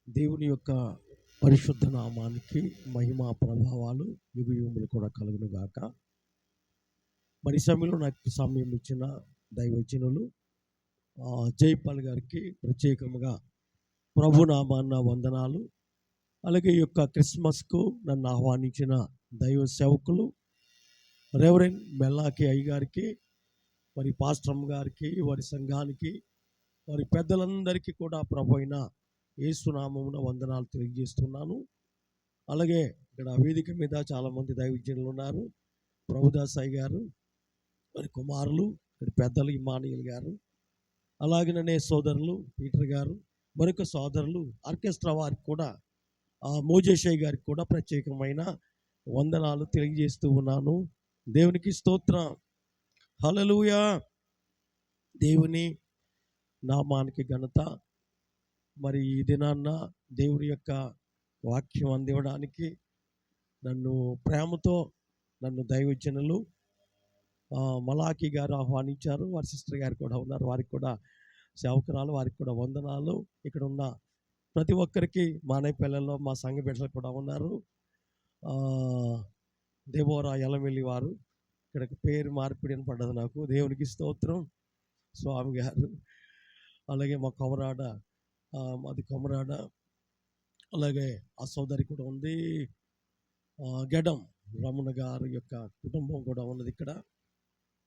దేవుని యొక్క పరిశుద్ధ నామానికి మహిమ ప్రభావాలు యుగయుగములు కూడా కలుగును గాక. మరి సమయంలో నాకు సమయం ఇచ్చిన దైవజనులు జైపాల్ గారికి ప్రత్యేకంగా ప్రభు నామాన్న వందనాలు. అలాగే ఈ యొక్క క్రిస్మస్కు నన్ను ఆహ్వానించిన దైవ సేవకులు రెవరెండ్ మెల్లాకి అయ్య గారికి, మరి పాస్టమ్ గారికి, వారి సంఘానికి, వారి పెద్దలందరికీ కూడా ప్రభు అయిన యేసునామమున వందనాలు తెలియజేస్తున్నాను. అలాగే ఇక్కడ వేదిక మీద చాలామంది దైవజనులు ఉన్నారు. ప్రభుదాస్ అయ్య గారు, మరి కుమారులు, పెద్దలు ఇమానియల్ గారు, అలాగనే సోదరులు పీటర్ గారు, మరొక సోదరులు ఆర్కెస్ట్రా వారికి కూడా మోజేషయ్య గారికి కూడా ప్రత్యేకమైన వందనాలు తెలియజేస్తూ ఉన్నాను. దేవునికి స్తోత్రం, హల్లెలూయా. దేవుని నామానికి ఘనత. మరి ఈ దినాన్న దేవుని యొక్క వాక్యం అందివ్వడానికి ప్రేమతో నన్ను దైవజనులు మలాకి గారు ఆహ్వానించారు. వారి సిస్టర్ గారు కూడా ఉన్నారు, వారికి కూడా సేవకురాలు, వారికి కూడా వందనాలు. ఇక్కడ ఉన్న ప్రతి ఒక్కరికి మానేపల్లెల్లో మా సంఘ బిడ్డలు కూడా ఉన్నారు. దేవోరా ఎలమెల్లి వారు, ఇక్కడ పేరు మార్పిడి అని పడ్డది నాకు, దేవునికి స్తోత్రం. స్వామి గారు, అలాగే మా కొమరాడ, మాది కొమరాడ, అలాగే ఆ సోదరి కూడా ఉంది, గెడం రమణ గారు యొక్క కుటుంబం కూడా ఉన్నది ఇక్కడ.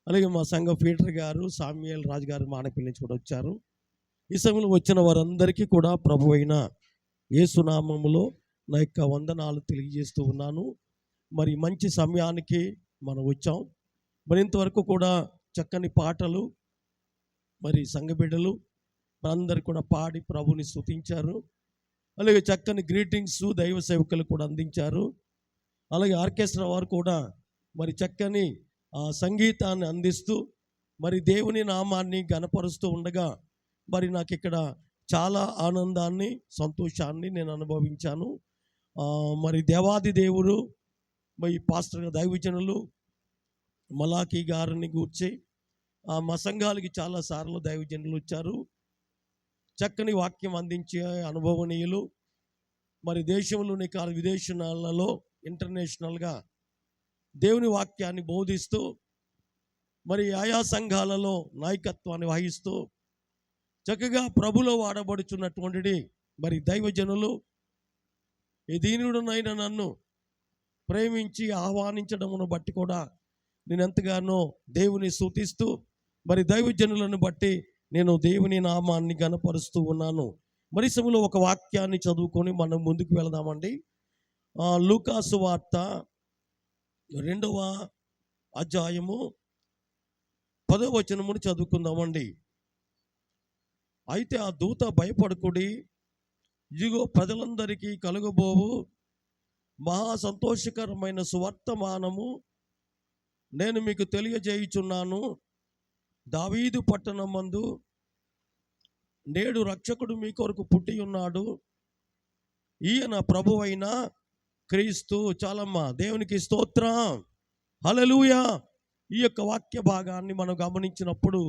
అలాగే మా సంఘ పీటర్ గారు, సామ్యుయల్ రాజు గారు మానపల్లి నుంచి కూడా వచ్చారు. ఈ సమయంలో వచ్చిన వారందరికీ కూడా ప్రభు అయిన యేసునామములో నా యొక్క వందనాలు తెలియజేస్తూ ఉన్నాను. మరి మంచి సమయానికి మనం వచ్చాం. మరి ఇంతవరకు కూడా చక్కని పాటలు, మరి సంఘ బిడ్డలు అందరు కూడా పాడి ప్రభుని స్తుతించారు. అలాగే చక్కని గ్రీటింగ్స్ దైవ సేవకులు కూడా అందించారు. అలాగే ఆర్కెస్ట్రా వారు కూడా మరి చక్కని సంగీతాన్ని అందిస్తూ మరి దేవుని నామాన్ని ఘనపరుస్తూ ఉండగా మరి నాకు ఇక్కడ చాలా ఆనందాన్ని, సంతోషాన్ని నేను అనుభవించాను. మరి దేవాది దేవుడు, మరి పాస్టర్ దైవజనులు మలాకి గారిని గూర్చి మా సంఘాలకి చాలాసార్లు దైవజనులు వచ్చారు. చక్కని వాక్యం అందించే అనుభవనీయులు. మరి దేశంలోని కాదు విదేశాలలో ఇంటర్నేషనల్గా దేవుని వాక్యాన్ని బోధిస్తూ మరి ఆయా సంఘాలలో నాయకత్వాన్ని వహిస్తూ చక్కగా ప్రభులో వాడబడుచున్నటువంటి మరి దైవజనులు, ఈ దీనుడునైన నన్ను ప్రేమించి ఆహ్వానించడమును బట్టి కూడా నేను ఎంతగానో దేవుని స్తుతిస్తూ మరి దైవజనులను బట్టి నేను దేవుని నామాన్ని ఘనపరుస్తూ ఉన్నాను. మరి సమయంలో ఒక వాక్యాన్ని చదువుకొని మనం ముందుకు వెళదామండి. లూకాసు వార్త 2వ అధ్యాయము 10వ వచనమును చదువుకుందామండి. అయితే ఆ దూత భయపడకుడి, ఇదిగో ప్రజలందరికీ కలుగబోవు మహా సంతోషకరమైన సువర్తమానము నేను మీకు తెలియజేయుచున్నాను. దావీదు పట్టణమందు నేడు రక్షకుడు మీ కొరకు పుట్టి ఉన్నాడు. ఈయన ప్రభువైన క్రీస్తు. చాలమ్మా, దేవునికి స్తోత్రం, హల్లెలూయా. ఈ యొక్క వాక్య భాగాన్ని మనం గమనించినప్పుడు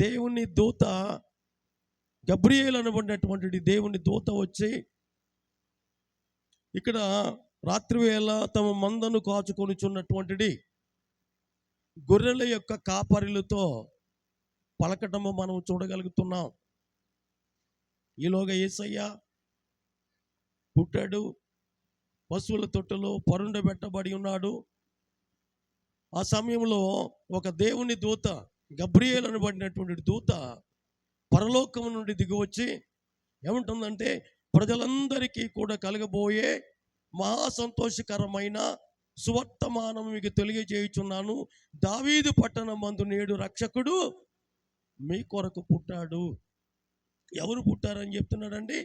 దేవుని దూత గబ్రియేలు అనబడినటువంటి దేవుని దూత వచ్చి ఇక్కడ రాత్రివేళ తమ మందను కాచుకొనుచున్నటువంటి గొర్రెల యొక్క కాపరులతో పలకటము మనం చూడగలుగుతున్నాం. ఈలోగా యేసయ్య పుట్టాడు, పశువుల తొట్టులో పరుండబెట్టబడి ఉన్నాడు. ఆ సమయంలో ఒక దేవుని దూత, గబ్రియేలు అనబడినటువంటి దూత పరలోకం నుండి దిగివచ్చి ఏమంటుందంటే, ప్రజలందరికీ కూడా కలగబోయే మహా సంతోషకరమైన సువర్తమానం మీకు తెలియజేయుచున్నాను. దావీదు పట్టణమందు నేడు రక్షకుడు మీ కొరకు పుట్టాడు. ఎవరు పుట్టారని చెప్తున్నాడండి?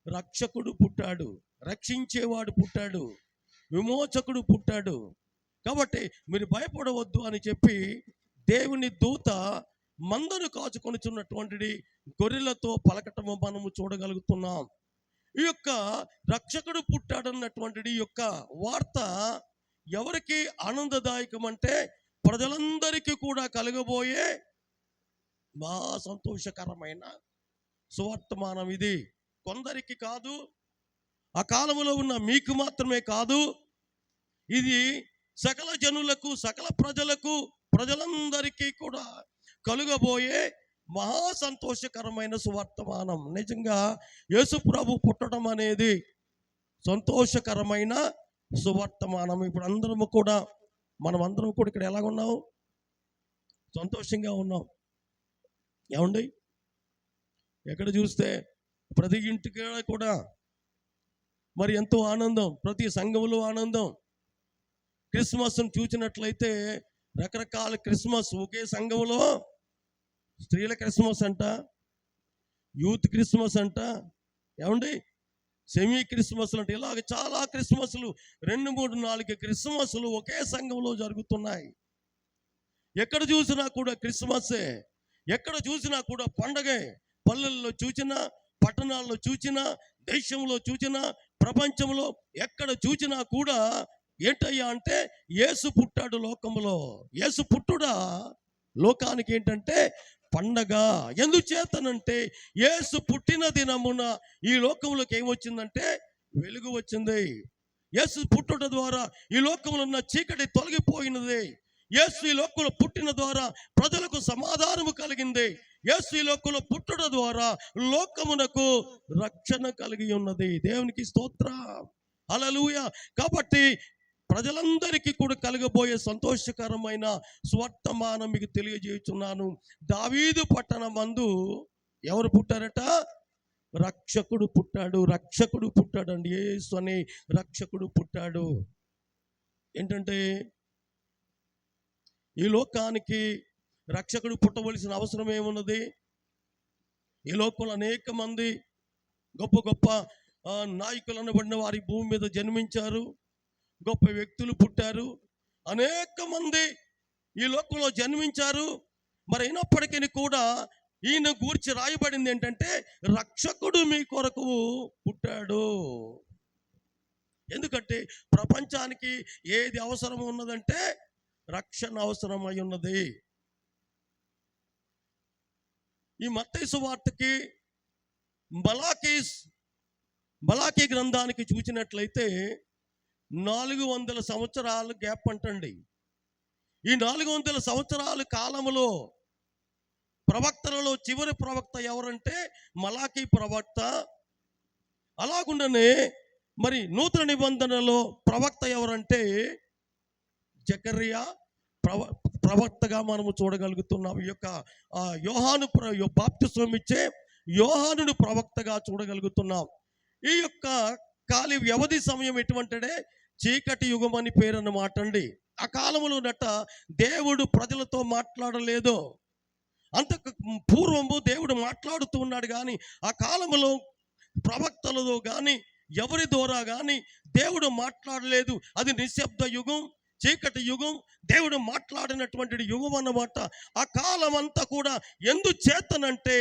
రక్షకుడు పుట్టాడు, రక్షించేవాడు పుట్టాడు, విమోచకుడు పుట్టాడు. కాబట్టి మీరు భయపడవద్దు అని చెప్పి దేవుని దూత మందను కాచుకొనుచున్నటువంటి గొర్రెలతో పలకటము మనము చూడగలుగుతున్నాం. ఈ యొక్క రక్షకుడు పుట్టాడన్నటువంటి ఈ యొక్క వార్త ఎవరికి ఆనందదాయకం అంటే, ప్రజలందరికీ కూడా కలగబోయే మహా సంతోషకరమైన సువర్తమానం ఇది. కొందరికి కాదు, ఆ కాలములో ఉన్న మీకు మాత్రమే కాదు, ఇది సకల జనులకు, సకల ప్రజలకు, ప్రజలందరికీ కూడా కలుగబోయే మహా సంతోషకరమైన సువర్తమానం. నిజంగా యేసు ప్రభు పుట్టడం అనేది సంతోషకరమైన సువర్తమానం. ఇప్పుడు మనం అందరం కూడా ఇక్కడ ఎలాగున్నాం? సంతోషంగా ఉన్నాం. ఏమండి? ఎక్కడ చూస్తే ప్రతి ఇంటికి కూడా మరి ఎంతో ఆనందం, ప్రతి సంఘంలో ఆనందం. క్రిస్మస్ను చూసినట్లయితే రకరకాల క్రిస్మస్ ఒకే సంఘంలో, స్త్రీల క్రిస్మస్ అంట, యూత్ క్రిస్మస్ అంట, ఏమండి, సెమీ క్రిస్మస్లు అంటే, ఇలాగ చాలా క్రిస్మస్లు, 2, 3, 4 క్రిస్మస్లు ఒకే సంఘంలో జరుగుతున్నాయి. ఎక్కడ చూసినా కూడా క్రిస్మస్సే, ఎక్కడ చూసినా కూడా పండగే. పల్లెల్లో చూచినా, పట్టణాల్లో చూచినా, దేశంలో చూచినా, ప్రపంచంలో ఎక్కడ చూచినా కూడా ఏంటయ్యా అంటే యేసు పుట్టాడు లోకంలో. యేసు పుట్టుడా లోకానికి ఏంటంటే పండగ. ఎందుచేతనంటే యేసు పుట్టిన దినమున ఈ లోకంలోకి ఏమొచ్చిందంటే వెలుగు వచ్చింది. యేసు పుట్టుట ద్వారా ఈ లోకంలో ఉన్న చీకటి తొలగిపోయినది. యేసు ఈ లోకంలో పుట్టిన ద్వారా ప్రజలకు సమాధానము కలిగింది. యేసు ఈ లోకంలో పుట్టుట ద్వారా లోకమునకు రక్షణ కలిగి ఉన్నది. దేవునికి స్తోత్రం, హల్లెలూయా. కాబట్టి ప్రజలందరికీ కూడా కలగబోయే సంతోషకరమైన స్వర్తమానం మీకు తెలియజేస్తున్నాను. దావీదు పట్టణమందు ఎవరు పుట్టారట? రక్షకుడు పుట్టాడు. రక్షకుడు పుట్టాడండి. యేసు అనే రక్షకుడు పుట్టాడు. ఏంటంటే ఈ లోకానికి రక్షకుడు పుట్టవలసిన అవసరం ఏమున్నది? ఈ లోకంలో అనేక మంది గొప్ప గొప్ప నాయకులు అనబడిన వారి భూమి మీద జన్మించారు. గొప్ప వ్యక్తులు పుట్టారు. అనేక మంది ఈ లోకంలో జన్మించారు. మరి అయినప్పటికీ కూడా ఈయన గూర్చి రాయబడింది ఏంటంటే రక్షకుడు మీ కొరకు పుట్టాడు. ఎందుకంటే ప్రపంచానికి ఏది అవసరం ఉన్నదంటే రక్షణ అవసరమై ఉన్నది. ఈ మత్తయి సువార్తకి మలాకీ గ్రంథానికి చూసినట్లయితే 400 సంవత్సరాలు గ్యాప్ అంటండి. ఈ 400 సంవత్సరాల కాలంలో ప్రవక్తలలో చివరి ప్రవక్త ఎవరంటే మలాకీ ప్రవక్త. అలాగుండనే మరి నూతన నిబంధనలో ప్రవక్త ఎవరంటే జకర్యా ప్రవక్తగా మనము చూడగలుగుతున్నాం. ఈ యొక్క యోహాను బాప్తిస్మం ఇచ్చే యోహానును ప్రవక్తగా చూడగలుగుతున్నాం. ఈ యొక్క కాలి వ్యవధి సమయం ఎటువంటిదే చీకటి యుగం అని పేరు అన్నమాట అండి. ఆ కాలంలో దేవుడు ప్రజలతో మాట్లాడలేదు. అంతకు పూర్వము దేవుడు మాట్లాడుతూ ఉన్నాడు, కానీ ఆ కాలంలో ప్రవక్తలతో కానీ ఎవరి ద్వారా కానీ దేవుడు మాట్లాడలేదు. అది నిశ్శబ్ద యుగం, చీకటి యుగం, దేవుడు మాట్లాడినటువంటి యుగం అన్నమాట. ఆ కాలం అంతా కూడా ఎందుచేతనంటే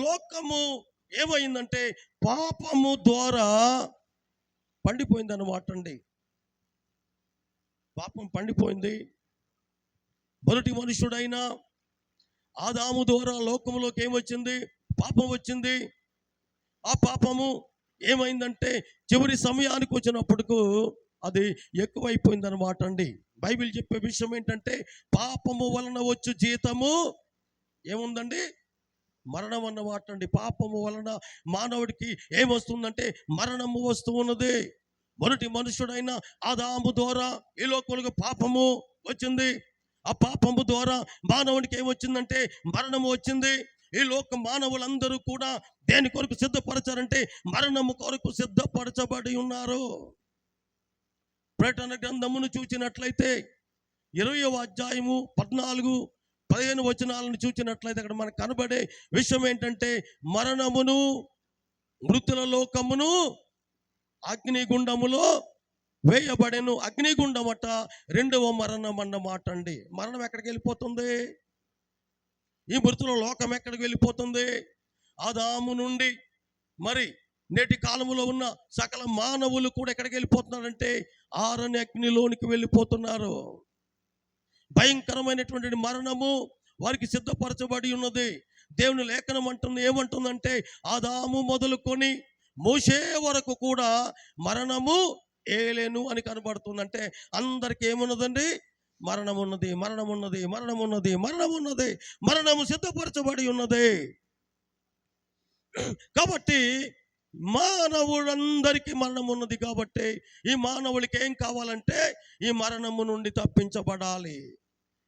లోకము ఏమైందంటే పాపము ద్వారా పండిపోయింది అన్నమాట అండి. పాపం పండిపోయింది. మొదటి మనుషుడైన ఆదాము ద్వారా లోకంలోకి ఏమొచ్చింది? పాపం వచ్చింది. ఆ పాపము ఏమైందంటే చివరి సమయానికి వచ్చినప్పటికు అది ఎక్కువైపోయింది అనమాట అండి. బైబిల్ చెప్పే విషయం ఏంటంటే పాపము వలన వచ్చు జీతము ఏముందండి? మరణం అన్నమాట అండి. పాపము వలన మానవుడికి ఏమొస్తుందంటే మరణము వస్తూ ఉన్నది. మొదటి మనుషుడైన ఆదాము ద్వారా ఈ లోకంలో పాపము వచ్చింది. ఆ పాపము ద్వారా మానవుడికి ఏమొచ్చిందంటే మరణము వచ్చింది. ఈ లోక మానవులందరూ కూడా దేని కొరకు సిద్ధపరచారంటే మరణము కొరకు సిద్ధపరచబడి ఉన్నారు. ప్రకటన గ్రంథమును చూసినట్లయితే 20వ అధ్యాయము 14, 15 వచనాలను చూసినట్లయితే అక్కడ మనకు కనబడే విషయం ఏంటంటే మరణమును, మృతుల లోకమును అగ్నిగుండములో వేయబడెను. అగ్నిగుండమట రెండవ మరణం అన్నమాట అండి. మరణం ఎక్కడికి వెళ్ళిపోతుంది? ఈ మృతుల లోకం ఎక్కడికి వెళ్ళిపోతుంది? ఆదాము నుండి మరి నేటి కాలంలో ఉన్న సకల మానవులు కూడా ఎక్కడికి వెళ్ళిపోతున్నారంటే ఆరని అగ్నిలోనికి వెళ్ళిపోతున్నారు. భయంకరమైనటువంటి మరణము వారికి సిద్ధపరచబడి ఉన్నది. దేవుని లేఖనం ఏమంటుందంటే ఆదాము మొదలుకొని మోషే వరకు కూడా మరణము ఏలేను అని కనబడుతుంది. అంటే అందరికి ఏమున్నదండి? మరణం ఉన్నది, మరణం ఉన్నది, మరణం ఉన్నది, మరణం ఉన్నది, మరణము సిద్ధపరచబడి ఉన్నది. కాబట్టి మానవులందరికీ మరణం ఉన్నది. కాబట్టి ఈ మానవుడికి ఏం కావాలంటే ఈ మరణము నుండి తప్పించబడాలి,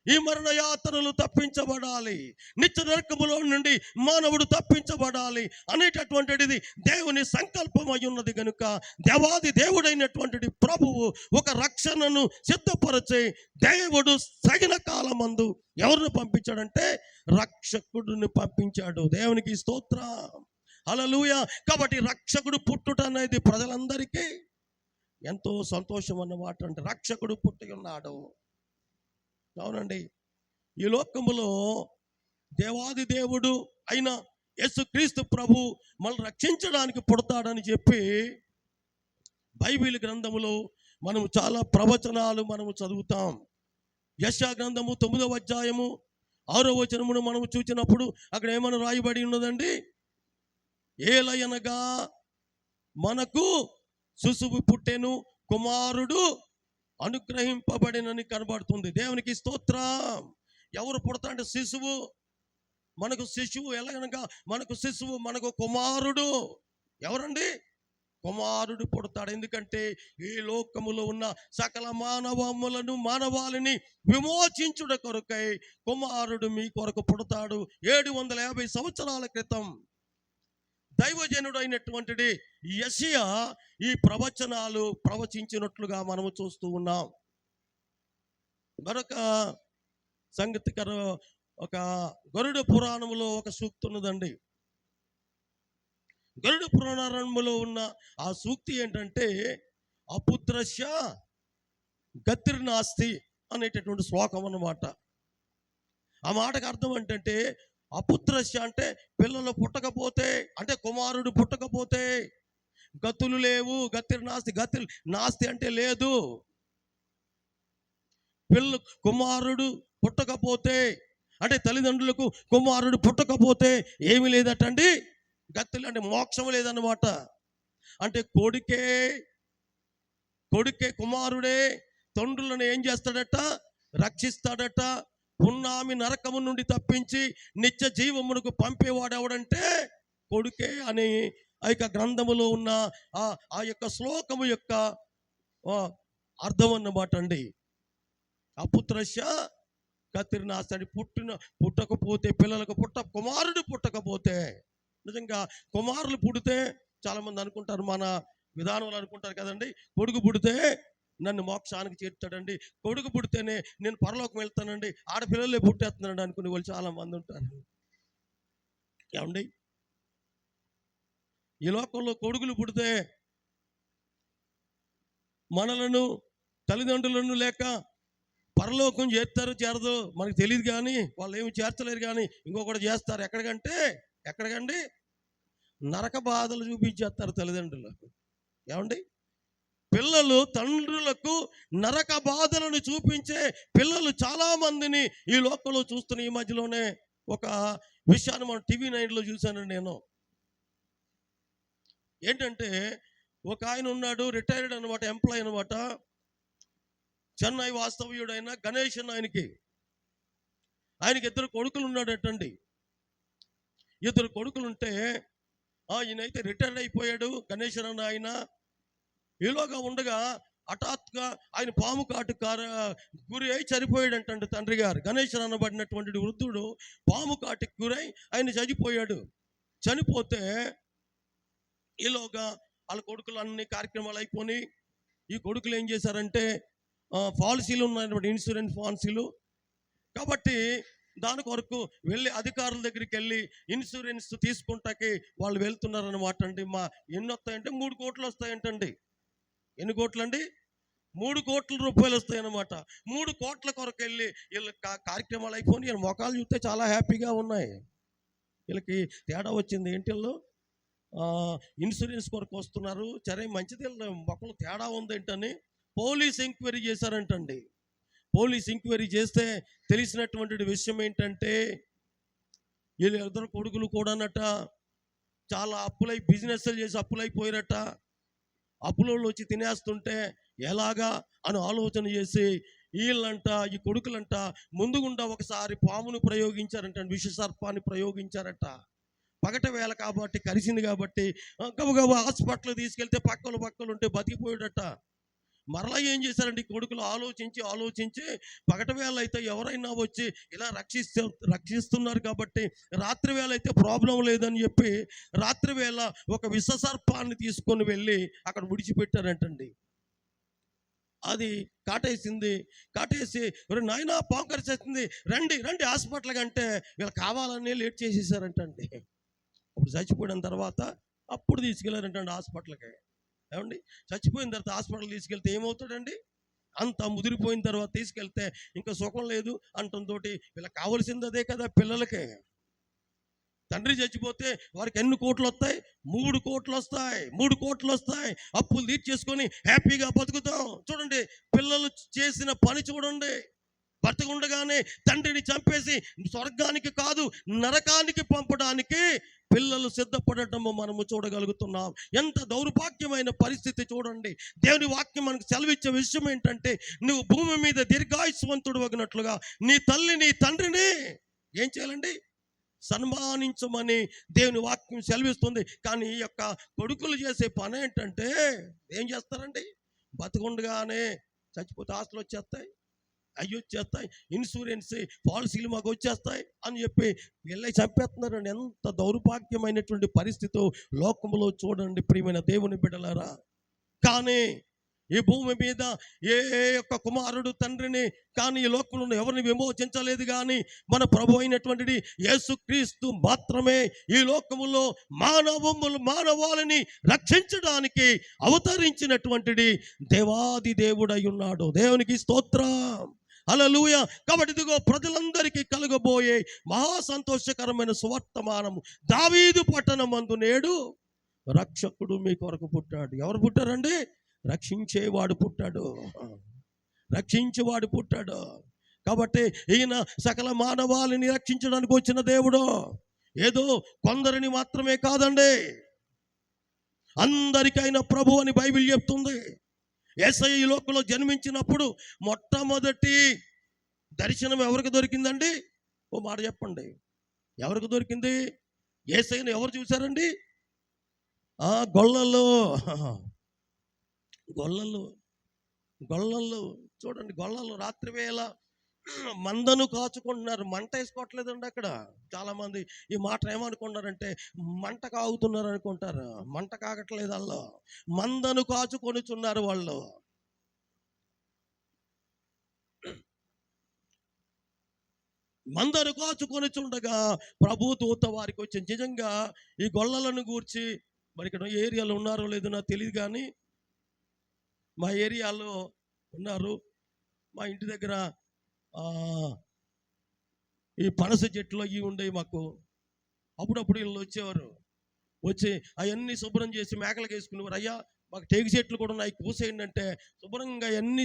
ఈ మరణ యాతనలు తప్పించబడాలి, నిత్య నరకములో నుండి మానవుడు తప్పించబడాలి అనేటటువంటిది దేవుని సంకల్పం అయి ఉన్నది. కనుక దేవాది దేవుడైనటువంటి ప్రభువు ఒక రక్షణను సిద్ధపరిచి దేవుడు తగిన కాలమందు ఎవరిని పంపించాడంటే రక్షకుడిని పంపించాడు. దేవునికి స్తోత్రం, హల్లెలూయా. కాబట్టి రక్షకుడు పుట్టుట అనేది ప్రజలందరికీ ఎంతో సంతోషం అన్నమాట. అంటే రక్షకుడు పుట్టి ఉన్నాడు. అవునండి, ఈ లోకములో దేవాది దేవుడు అయిన యేసుక్రీస్తు ప్రభు మనల్ని రక్షించడానికి పుడతాడని చెప్పి బైబిల్ గ్రంథములో మనము చాలా ప్రవచనాలు మనము చదువుతాం. యెషయా గ్రంథము 9వ అధ్యాయము 6వ వచనమును మనము చూసినప్పుడు అక్కడ ఏమని రాయబడి ఉన్నదండి? ఏలయనగా మనకు శిశువు పుట్టెను, కుమారుడు అనుగ్రహింపబడినని కనబడుతుంది. దేవునికి స్తోత్రం. ఎవరు పుడతాంటే శిశువు, మనకు శిశువు. ఎలాగనగా మనకు శిశువు, మనకు కుమారుడు. ఎవరండి? కుమారుడు పుడతాడు. ఎందుకంటే ఈ లోకములో ఉన్న సకల మానవాళిని విమోచించుట కొరకై కుమారుడు మీ కొరకు పుడతాడు. 750 సంవత్సరాల క్రితం దైవజనుడైనటువంటి యెషయా ఈ ప్రవచనాలు ప్రవచించినట్లుగా మనము చూస్తూ ఉన్నాం. మరొక సంగతికర ఒక గరుడ పురాణములో ఒక సూక్తి ఉన్నదండి. గరుడ పురాణములో ఉన్న ఆ సూక్తి ఏంటంటే అపుత్రస్య గతిర్నాస్తి అనేటటువంటి శ్లోకం అన్నమాట. ఆ మాటకు అర్థం ఏంటంటే అపుత్రస్య అంటే పిల్లలు పుట్టకపోతే, అంటే కుమారుడు పుట్టకపోతే గతులు లేవు. గతిర్నాస్తి, గతులు నాస్తి అంటే లేదు. కుమారుడు పుట్టకపోతే అంటే తల్లిదండ్రులకు కుమారుడు పుట్టకపోతే ఏమి లేదటండి, గతులు అంటే మోక్షం లేదన్నమాట. అంటే కొడుకే కుమారుడే తండ్రులను ఏం చేస్తాడట? రక్షిస్తాడట. పున్నామి నరకము నుండి తప్పించి నిత్య జీవమునకు పంపేవాడు ఎవడంటే కొడుకే అని ఆ యొక్క గ్రంథములో ఉన్న ఆ యొక్క శ్లోకము యొక్క అర్థం అన్నమాట అండి. అపుత్రస్య గతిర్నాస్తి, పుట్టకపోతే పిల్లలకు కుమారుడు పుట్టకపోతే. నిజంగా కుమారులు పుడితే చాలామంది అనుకుంటారు, మన విధానంలో అనుకుంటారు కదండి, కొడుకు పుడితే నన్ను మోక్షానికి చేర్చాడండి, కొడుకు పుడితేనే నేను పరలోకం వెళ్తానండి, ఆడపిల్లలే పుట్టేస్తున్నాడు అనుకునే వాళ్ళు చాలా మంది ఉంటారు. ఏమండి, ఈ లోకంలో కొడుకులు పుడితే మనలను తల్లిదండ్రులను లేక పరలోకం చేరదో మనకు తెలియదు, కానీ వాళ్ళు ఏమి చేర్చలేరు. కానీ ఇంకొకటి చేస్తారు. ఎక్కడికండి? నరక బాధలు చూపించేస్తారు తల్లిదండ్రులకు. ఏమండి, పిల్లలు తండ్రులకు నరక బాధలను చూపించే పిల్లలు చాలా మందిని ఈ లోకంలో చూస్తున్న. ఈ మధ్యలోనే ఒక విషయాన్ని మనం టీవీ 9లో చూశాను నేను. ఏంటంటే ఒక ఆయన ఉన్నాడు, రిటైర్డ్ అనమాట, ఎంప్లాయ్ అనమాట, చెన్నై వాస్తవ్యుడైన గణేష్ అన్న ఆయనకి 2 కొడుకులు ఉన్నాడటండి. 2 కొడుకులుంటే ఈయనైతే రిటైర్డ్ అయిపోయాడు గణేష్ అన్న ఆయన. ఈలోగా ఉండగా హఠాత్తుగా ఆయన పాము కాటు గురి అయి చనిపోయాడంటండి తండ్రి గారు. గణేష్ అనబడినటువంటి వృద్ధుడు పాము కాటుకి గురై ఆయన చనిపోయాడు. చనిపోతే ఈలోగా వాళ్ళ కొడుకులు అన్ని కార్యక్రమాలు అయిపోయి ఈ కొడుకులు ఏం చేశారంటే పాలసీలు ఉన్నటువంటి ఇన్సూరెన్స్ పాలసీలు కాబట్టి దాని కొరకు వెళ్ళి అధికారుల దగ్గరికి వెళ్ళి ఇన్సూరెన్స్ తీసుకుంటాకి వాళ్ళు వెళ్తున్నారనమాట అండి. ఎన్ని వస్తాయంటే 3 కోట్లు వస్తాయంటండి. ఎన్ని కోట్లు అండి? 3 కోట్ల రూపాయలు వస్తాయన్నమాట. 3 కోట్ల కొరకు వెళ్ళి వీళ్ళకి కార్యక్రమాలు అయిపోయి వీళ్ళ మొఖాలు చూస్తే చాలా హ్యాపీగా ఉన్నాయి. వీళ్ళకి తేడా వచ్చింది. ఏంటిల్లో ఇన్సూరెన్స్ కొరకు వస్తున్నారు, సరే మంచిది, మొక్కలు తేడా ఉందేంటని పోలీస్ ఎంక్వైరీ చేశారంటండి. పోలీస్ ఎంక్వైరీ చేస్తే తెలిసినటువంటి విషయం ఏంటంటే వీళ్ళ 2 కొడుకులు కూడానట చాలా అప్పులై బిజినెస్లు చేసి అప్పులైపోయారట. అప్పులోళ్ళు వచ్చి తినేస్తుంటే ఎలాగా అని ఆలోచన చేసి వీళ్ళంట, ఈ కొడుకులంట ముందుగుండా ఒకసారి పామును ప్రయోగించారంట, విషసర్పాన్ని ప్రయోగించారట. పగట వేళ కాబట్టి కరిసింది కాబట్టి గబగబా హాస్పిటల్ తీసుకెళ్తే పక్కలు ఉంటే బతికిపోయాడట. మరలా ఏం చేశారంటే కొడుకులు ఆలోచించి పగట వేళ అయితే ఎవరైనా వచ్చి ఇలా రక్షిస్తున్నారు కాబట్టి రాత్రి వేళ అయితే ప్రాబ్లం లేదని చెప్పి రాత్రి వేళ ఒక విషసర్పాన్ని తీసుకొని వెళ్ళి అక్కడ విడిచిపెట్టారంటండి. అది కాటేసి నాయనా పాము కరిచేస్తుంది, రండి హాస్పిటల్ అంటే వీళ్ళు కావాలని లేట్ చేసేసారంటండి. అప్పుడు చచ్చిపోయిన తర్వాత అప్పుడు తీసుకెళ్ళారంటండి హాస్పిటల్కి. ఏమండి, చచ్చిపోయిన తర్వాత హాస్పిటల్ తీసుకెళ్తే ఏమవుతాడండి? అంత ముదిరిపోయిన తర్వాత తీసుకెళ్తే ఇంకా సుఖం లేదు అంటంతో వీళ్ళకి కావాల్సింది అదే కదా పిల్లలకి. తండ్రి చచ్చిపోతే వారికి ఎన్ని కోట్లు వస్తాయి? 3 కోట్లు వస్తాయి. 3 కోట్లు వస్తాయి. అప్పులు తీర్చేసుకొని హ్యాపీగా బతుకుతాం. చూడండి, పిల్లలు చేసిన పని చూడండి. బతకుండగానే తండ్రిని చంపేసి స్వర్గానికి కాదు నరకానికి పంపడానికి పిల్లలు సిద్ధపడటము మనము చూడగలుగుతున్నాం. ఎంత దౌర్భాగ్యమైన పరిస్థితి చూడండి. దేవుని వాక్యం మనకు సెలవిచ్చే విషయం ఏంటంటే, నువ్వు భూమి మీద దీర్ఘాయుష్మంతుడు అగినట్లుగా నీ తల్లి నీ తండ్రిని ఏం చేయాలండి? సన్మానించమని దేవుని వాక్యం సెలవిస్తుంది. కానీ ఈ యొక్క కొడుకులు చేసే పని ఏంటంటే ఏం చేస్తారండి? బతకుండగానే చచ్చిపోతే ఆస్తులు వచ్చేస్తాయి, అయ్యి వచ్చేస్తాయి, ఇన్సూరెన్స్ పాలసీలు మాకు వచ్చేస్తాయి అని చెప్పి వీళ్ళే చంపేస్తున్నారండి. ఎంత దౌర్భాగ్యమైనటువంటి పరిస్థితి లోకంలో చూడండి ప్రియమైన దేవుని బిడ్డలారా. కానీ ఈ భూమి మీద ఏ యొక్క కుమారుడు తండ్రిని కానీ ఈ లోకంలో ఎవరిని విమోచించలేదు. కానీ మన ప్రభు అయినటువంటి యేసుక్రీస్తు మాత్రమే ఈ లోకములో మానవాళిని రక్షించడానికి అవతరించినటువంటి దేవాది దేవుడై ఉన్నాడు. దేవునికి స్తోత్రం, హల్లెలూయా. కాబట్టి ఇదిగో ప్రజలందరికీ కలుగబోయే మహా సంతోషకరమైన సువర్తమానము, దావీదు పట్టణమందు నేడు రక్షకుడు మీ కొరకు పుట్టాడు. ఎవరు పుట్టారండి? రక్షించేవాడు పుట్టాడు. కాబట్టి ఈయన సకల మానవాళిని రక్షించడానికి వచ్చిన దేవుడు. ఏదో కొందరిని మాత్రమే కాదండి, అందరికైనా ప్రభు అని బైబిల్ చెప్తుంది. యేసయ్య ఈ లోకంలో జన్మించినప్పుడు మొట్టమొదటి దర్శనం ఎవరికి దొరికిందండి? ఓ మాట చెప్పండి, ఎవరికి దొరికింది? యేసయ్యను ఎవరు చూశారండి? గొల్లలు చూడండి. గొల్లలు రాత్రి వేళ మందను కాచుకుంటున్నారు. మంట వేసుకోవట్లేదండి అక్కడ. చాలా మంది ఈ మాట ఏమనుకుంటారంటే మంట కాగుతున్నారు అనుకుంటారు. మంట కాగట్లేదు, వాళ్ళు మందను కాచుకొనిచున్నారు. వాళ్ళు మందను కాచుకొనిచుండగా ప్రభు దూత వారికి వచ్చి, నిజంగా ఈ గొల్లలను గూర్చి మరి ఇక్కడ ఏరియాలో ఉన్నారో లేదో నాకు తెలియదు, కానీ మా ఏరియాలో ఉన్నారు. మా ఇంటి దగ్గర ఈ పనస చెట్లు అవి ఉండేవి మాకు. అప్పుడప్పుడు వీళ్ళు వచ్చేవారు, వచ్చి అవన్నీ శుభ్రం చేసి మేకలకు వేసుకునేవారు. అయ్యా మాకు టేకు చెట్లు కూడా ఉన్నాయి, కూసేయండి అంటే శుభ్రంగా అవన్నీ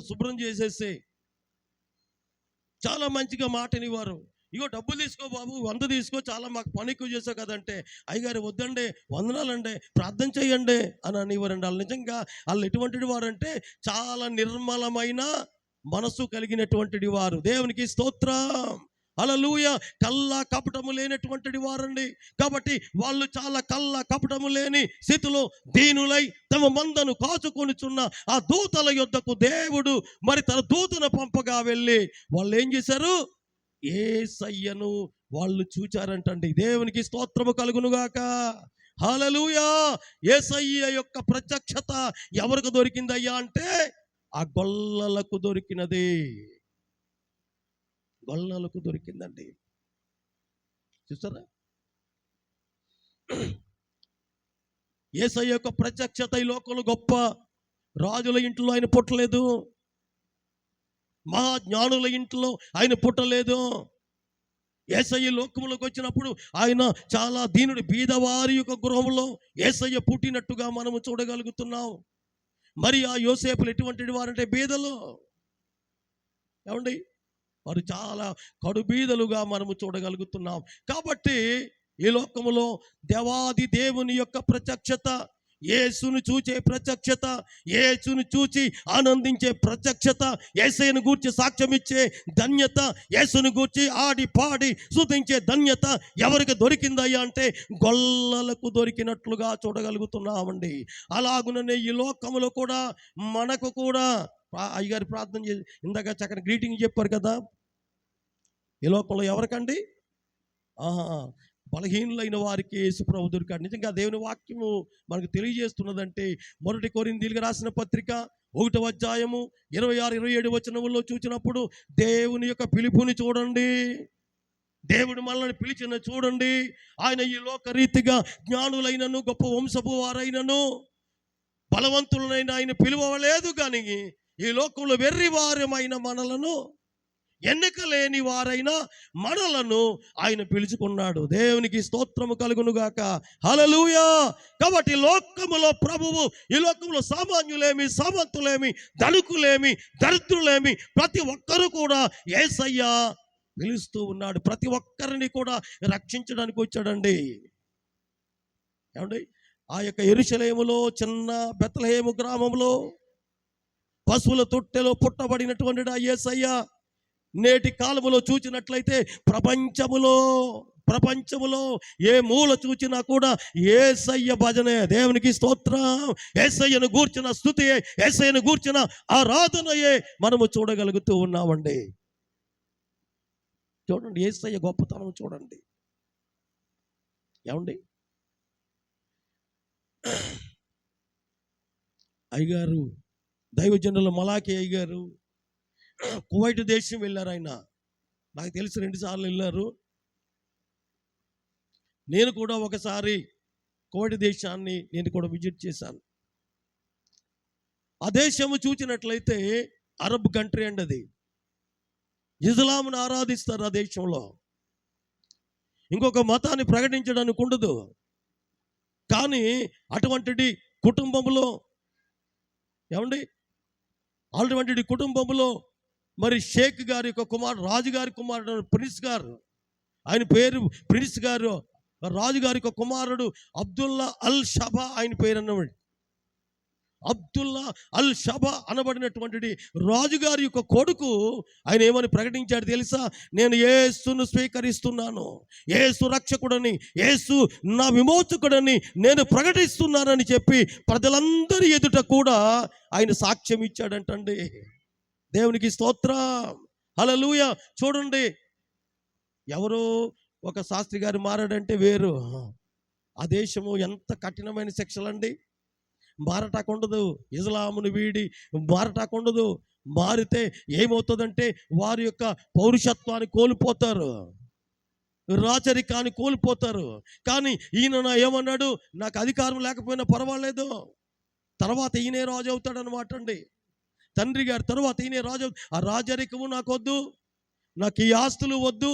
శుభ్రం చేసేసి చాలా మంచిగా మాటనివారు. ఇగో డబ్బులు తీసుకో బాబు, 100 తీసుకో, చాలా మాకు పని ఎక్కువ చేసావు కదంటే, అయ్యగారు వద్దండి, వందనాలండి, ప్రార్థన చేయండి అని అనేవారండి. వాళ్ళు నిజంగా వాళ్ళు ఎటువంటి వారంటే చాలా నిర్మలమైన మనసు కలిగినటువంటి వారు. దేవునికి స్తోత్రం, హల్లెలూయా. కల్లా కపటము లేనటువంటి వారండి. కాబట్టి వాళ్ళు చాలా కల్లా కపటము లేని స్థితిలో దీనులై తమ మందను కాచుకొనిచున్న ఆ దూతల యొద్దకు దేవుడు మరి తన దూతను పంపగా వెళ్ళి వాళ్ళు ఏం చేశారు? యేసయ్యను వాళ్ళు చూచారంటండి. దేవునికి స్తోత్రము కలుగునుగాక, హల్లెలూయా. యేసయ్య యొక్క ప్రత్యక్షత ఎవరికి దొరికిందయ్యా అంటే ఆ గొల్లలకు దొరికినది. గొల్లలకు దొరికిందండి. చూస్తారా? యేసయ్య యొక్క ప్రత్యక్షత ఈ లోకంలో గొప్ప రాజుల ఇంట్లో ఆయన పుట్టలేదు, మహాజ్ఞానుల ఇంట్లో ఆయన పుట్టలేదు. యేసయ్య లోకంలోకి వచ్చినప్పుడు ఆయన చాలా దీనుడు, బీదవారి యొక్క గృహంలో యేసయ్య పుట్టినట్టుగా మనము చూడగలుగుతున్నాం. మరి ఆ యోసేపులు ఎటువంటి వారంటే బీదలు. ఏమండి, వారు చాలా కడు బీదలుగా మనము చూడగలుగుతున్నాం. కాబట్టి ఈ లోకములో దేవాది దేవుని యొక్క ప్రత్యక్షత, యేసును చూచే ప్రత్యక్షత, యేసును చూచి ఆనందించే ప్రత్యక్షత, యేసయ్యను గూర్చి సాక్ష్యం ఇచ్చే ధన్యత, యేసును గూర్చి ఆడి పాడి స్తుతించే ధన్యత ఎవరికి దొరికిందయ్యా అంటే గొల్లలకు దొరికినట్లుగా చూడగలుగుతున్నామండి. అలాగుననే ఈ లోకములో కూడా మనకు కూడా అయ్యగారి ప్రార్థన చేసి ఇందాక చక్కని గ్రీటింగ్ చెప్పారు కదా, ఈ లోకంలో ఎవరికండి? బలహీనులైన వారికి యేసుప్రభు దొరికాడు. నిజంగా దేవుని వాక్యము మనకు తెలియజేస్తున్నదంటే 1 కొరింథీయులకు రాసిన పత్రిక 1వ అధ్యాయము 26-27 వచనములో చూసినప్పుడు దేవుని యొక్క పిలుపుని చూడండి, దేవుడు మనల్ని పిలిచిన చూడండి. ఆయన ఈ లోక రీతిగా జ్ఞానులైనను గొప్ప వంశపు వారైనను బలవంతులైన ఆయన పిలువలేదు, కానీ ఈ లోకంలో వెర్రివారమైన మనలను, ఎన్నిక లేని వారైన మనలను ఆయన పిలుచుకున్నాడు. దేవునికి స్తోత్రము కలుగునుగాక. హల్లెలూయా. కాబట్టి లోకములో ప్రభువు, ఈ లోకంలో సామాన్యులేమి, సామంతులేమి, ధనికులేమి, దరిద్రులేమి ప్రతి ఒక్కరూ కూడా యేసయ్య పిలుస్తూ ఉన్నాడు. ప్రతి ఒక్కరిని కూడా రక్షించడానికి వచ్చాడండి. ఏమండి, ఆ యొక్క యెరూషలేములో చిన్న బెత్లెహేము గ్రామంలో పశువుల తొట్టెలో పుట్టబడినటువంటి ఆ యేసయ్య నేటి కాలములో చూచినట్లయితే ప్రపంచములో ఏ మూల చూచినా కూడా యేసయ్య భజనే. దేవునికి స్తోత్రం. యేసయ్యను గూర్చిన స్తుతియే, యేసయ్యను గూర్చిన ఆరాధనయే మనము చూడగలుగుతూ ఉన్నామండి. చూడండి యేసయ్య గొప్పతనం చూడండి. ఏమండి, అయ్యగారు దైవజనుల మలాకి అయ్యగారు కువైట్ దేశం వెళ్ళారు. ఆయన నాకు తెలిసి 2 సార్లు వెళ్ళారు. నేను కూడా ఒకసారి కువైట్ దేశాన్ని నేను కూడా విజిట్ చేశాను. ఆ దేశము చూచినట్లయితే అరబ్ కంట్రీ అండి. అది ఇస్లాంను ఆరాధిస్తారు ఆ దేశంలో. ఇంకొక మతాన్ని ప్రకటించడానికి ఉండదు. కానీ అటువంటి కుటుంబంలో, ఏమండి, అటువంటి కుటుంబంలో మరి షేక్ గారి యొక్క కుమారుడు, రాజుగారి కుమారుడు ప్రిన్స్ గారు, ఆయన పేరు ప్రిన్స్ గారు, రాజుగారి యొక్క కుమారుడు అబ్దుల్లా అల్ షబా ఆయన పేరు అన్నవాడు. అబ్దుల్లా అల్ షబా అనబడినటువంటి రాజుగారి యొక్క కొడుకు ఆయన ఏమని ప్రకటించాడు తెలుసా? నేను యేసును స్వీకరిస్తున్నాను, యేసు రక్షకుడని, యేసు నా విమోచకుడని నేను ప్రకటిస్తున్నానని చెప్పి ప్రజలందరి ఎదుట కూడా ఆయన సాక్ష్యం ఇచ్చాడంటండి. దేవునికి స్తోత్రం. హల్లెలూయా. చూడండి, ఎవరో ఒక శాస్త్రి గారు మారాడంటే వేరు. ఆ దేశము ఎంత కఠినమైన శిక్షలండి. మారటాకుండదు, ఇస్లామును వీడి మారటాకుండదు. మారితే ఏమవుతుందంటే వారి యొక్క పౌరుషత్వాన్ని కోల్పోతారు, రాచరికాన్ని కోల్పోతారు. కానీ ఈయన ఏమన్నాడు? నాకు అధికారం లేకపోయినా పర్వాలేదు, తర్వాత ఈయనే రాజు అవుతాడు అనమాట అండి. తండ్రి గారి తర్వాత ఈయనే రాజు. ఆ రాజరికము నాకు వద్దు, నాకు ఈ ఆస్తులు వద్దు,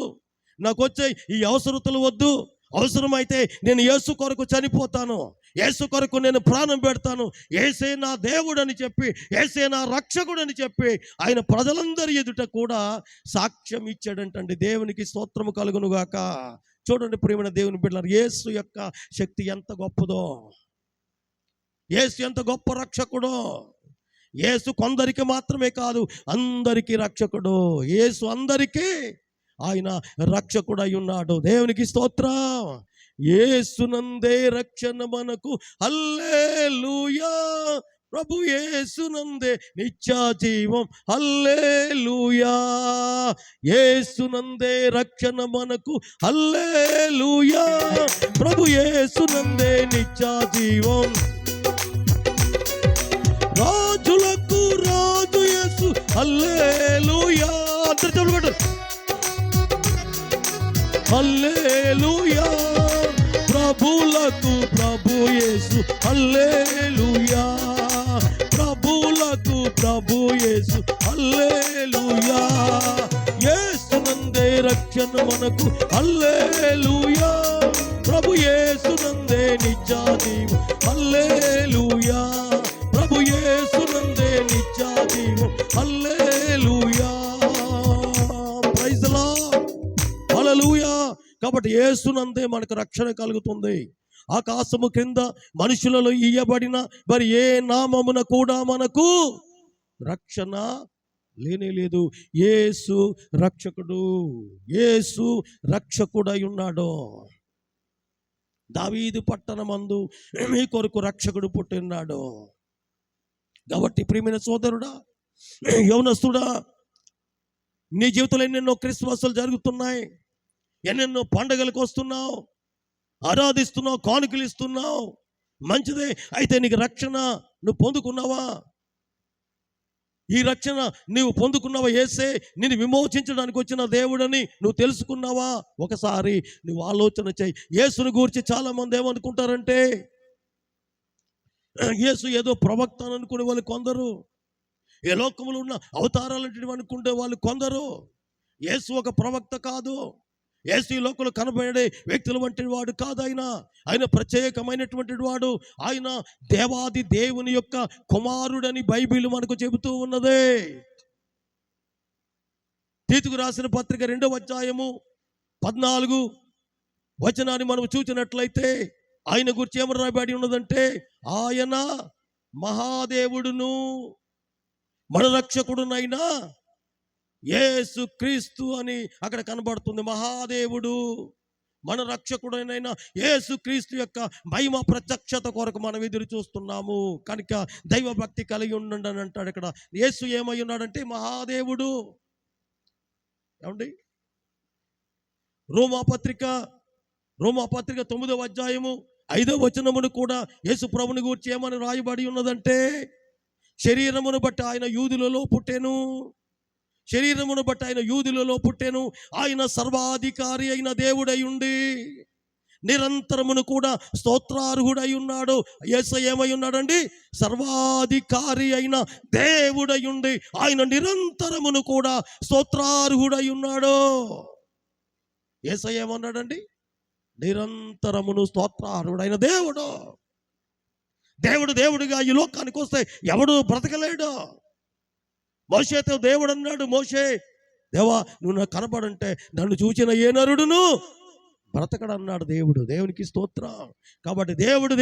నాకు వచ్చే ఈ అవసరతలు వద్దు. అవసరమైతే నేను యేసు కొరకు చనిపోతాను, యేసు కొరకు నేను ప్రాణం పెడతాను, యేసే నా దేవుడు అని చెప్పి, యేసే నా రక్షకుడు అని చెప్పి ఆయన ప్రజలందరి ఎదుట కూడా సాక్ష్యం ఇచ్చాడంటండి. దేవునికి స్తోత్రము కలుగునుగాక. చూడండి ప్రియమైన దేవుని బిడ్డలారా, యేసు యొక్క శక్తి ఎంత గొప్పదో, యేసు ఎంత గొప్ప రక్షకుడో. యేసు కొందరికి మాత్రమే కాదు, అందరికీ రక్షకుడు. యేసు అందరికీ ఆయన రక్షకుడై ఉన్నాడు. దేవునికి స్తోత్రం. యేసునందే రక్షణ మనకు, హల్లెలూయా. ప్రభు యేసునందే నిత్య జీవం, హల్లెలూయా. యేసునందే రక్షణ మనకు, హల్లెలూయా. ప్రభు యేసునందే నిత్య జీవం. రాజులకు రాజు యేసు, హల్లెలూయా. అందరూ చెప్పండి, హల్లెలూయా. ప్రభులకు ప్రభు యేసు, హల్లెలూయా. ప్రభులకు ప్రభు యేసు, హల్లెలూయా. యేసునందే రక్షణ మనకు, హల్లెలూయా. ప్రభు యేసునందే నిత్య జీవం, హల్లెలూయా. ప్రభు యేసునందే నిత్య జీవం, హల్లెలూయా. ప్రైజ్ ది లార్డ్, హల్లెలూయా. కాబట్టి యేసునందే మనకు రక్షణ కలుగుతుంది. ఆకాశము క్రింద మనుషులలో ఇయ్యబడిన మరి ఏ నామమున కూడా మనకు రక్షణ లేనే లేదు. యేసు రక్షకుడు, యేసు రక్షకుడై ఉన్నాడు. దావీదు పట్టణమందు మీ కొరకు రక్షకుడు పుట్టినాడు. కాబట్టి ప్రియమైన సోదరుడా, యవనస్తుడా, నీ జీవితంలో ఎన్నెన్నో క్రిస్మస్లు జరుగుతున్నాయి, ఎన్నెన్నో పండుగలకు వస్తున్నావు, ఆరాధిస్తున్నావు, కానుకలు ఇస్తున్నావు, మంచిదే. అయితే నీకు రక్షణ నువ్వు పొందుకున్నావా? ఈ రక్షణ నీవు పొందుకున్నావా? యేసే నిన్ను విమోచించడానికి వచ్చిన దేవుడని నువ్వు తెలుసుకున్నావా? ఒకసారి నువ్వు ఆలోచన చేయి. యేసుని గురించి చాలా మంది ఏమనుకుంటారంటే, యేసు ఏదో ప్రవక్త అని అనుకునే వాళ్ళు కొందరు, ఏ లోకంలో ఉన్న అవతారాలు అనుకుంటే వాళ్ళు కొందరు. యేసు ఒక ప్రవక్త కాదు. యేసు ఈ లోకంలో కనబడే వ్యక్తుల వంటి వాడు కాదు. ఆయన ప్రత్యేకమైనటువంటి వాడు. ఆయన దేవాది దేవుని యొక్క కుమారుడని బైబిల్ మనకు చెబుతూ ఉన్నదే. తీతుకు రాసిన పత్రిక 2వ అధ్యాయము 14 వచనాన్ని మనం చూసినట్లయితే ఆయన గురించి ఏమని రాయబడి ఉన్నదంటే, ఆయన మహాదేవుడును మన రక్షకుడునైనా యేసు క్రీస్తు అని అక్కడ కనబడుతుంది. మహాదేవుడు మన రక్షకుడైన యేసు క్రీస్తు యొక్క మహిమ ప్రత్యక్షత కొరకు మనం ఎదురు చూస్తున్నాము. కనుక దైవభక్తి కలిగి ఉండండి అని అంటాడు. ఇక్కడ యేసు ఏమై ఉన్నాడంటే మహాదేవుడు. ఏమండి, రోమాపత్రిక 9వ అధ్యాయము 5వ వచనమును కూడా యేసు ప్రభుని గురించి ఏమని రాయబడి ఉన్నదంటే, శరీరమును బట్టి ఆయన యూదులలో పుట్టెను, శరీరమును బట్టి ఆయన యూదులలో పుట్టెను. ఆయన సర్వాధికారి అయిన దేవుడై ఉండి నిరంతరమును కూడా స్తోత్రార్హుడై ఉన్నాడు. యేసయ్య ఏమై ఉన్నాడండి? సర్వాధికారి అయిన దేవుడై ఉండి ఆయన నిరంతరమును కూడా స్తోత్రార్హుడై ఉన్నాడు. యేసయ్య ఏమన్నాడండి? నిరంతరమును స్తోత్రార్హుడైన దేవుడు. దేవుడుగా ఈ లోకానికి వస్తే ఎవడు బ్రతకలేడు. మోషేతో దేవుడు అన్నాడు, మోషే, దేవా నువ్వు నాకు కనపడంటే నన్ను చూచిన ఏ నరుడును బ్రతకడన్నాడు దేవుడు. దేవునికి స్తోత్రం. కాబట్టి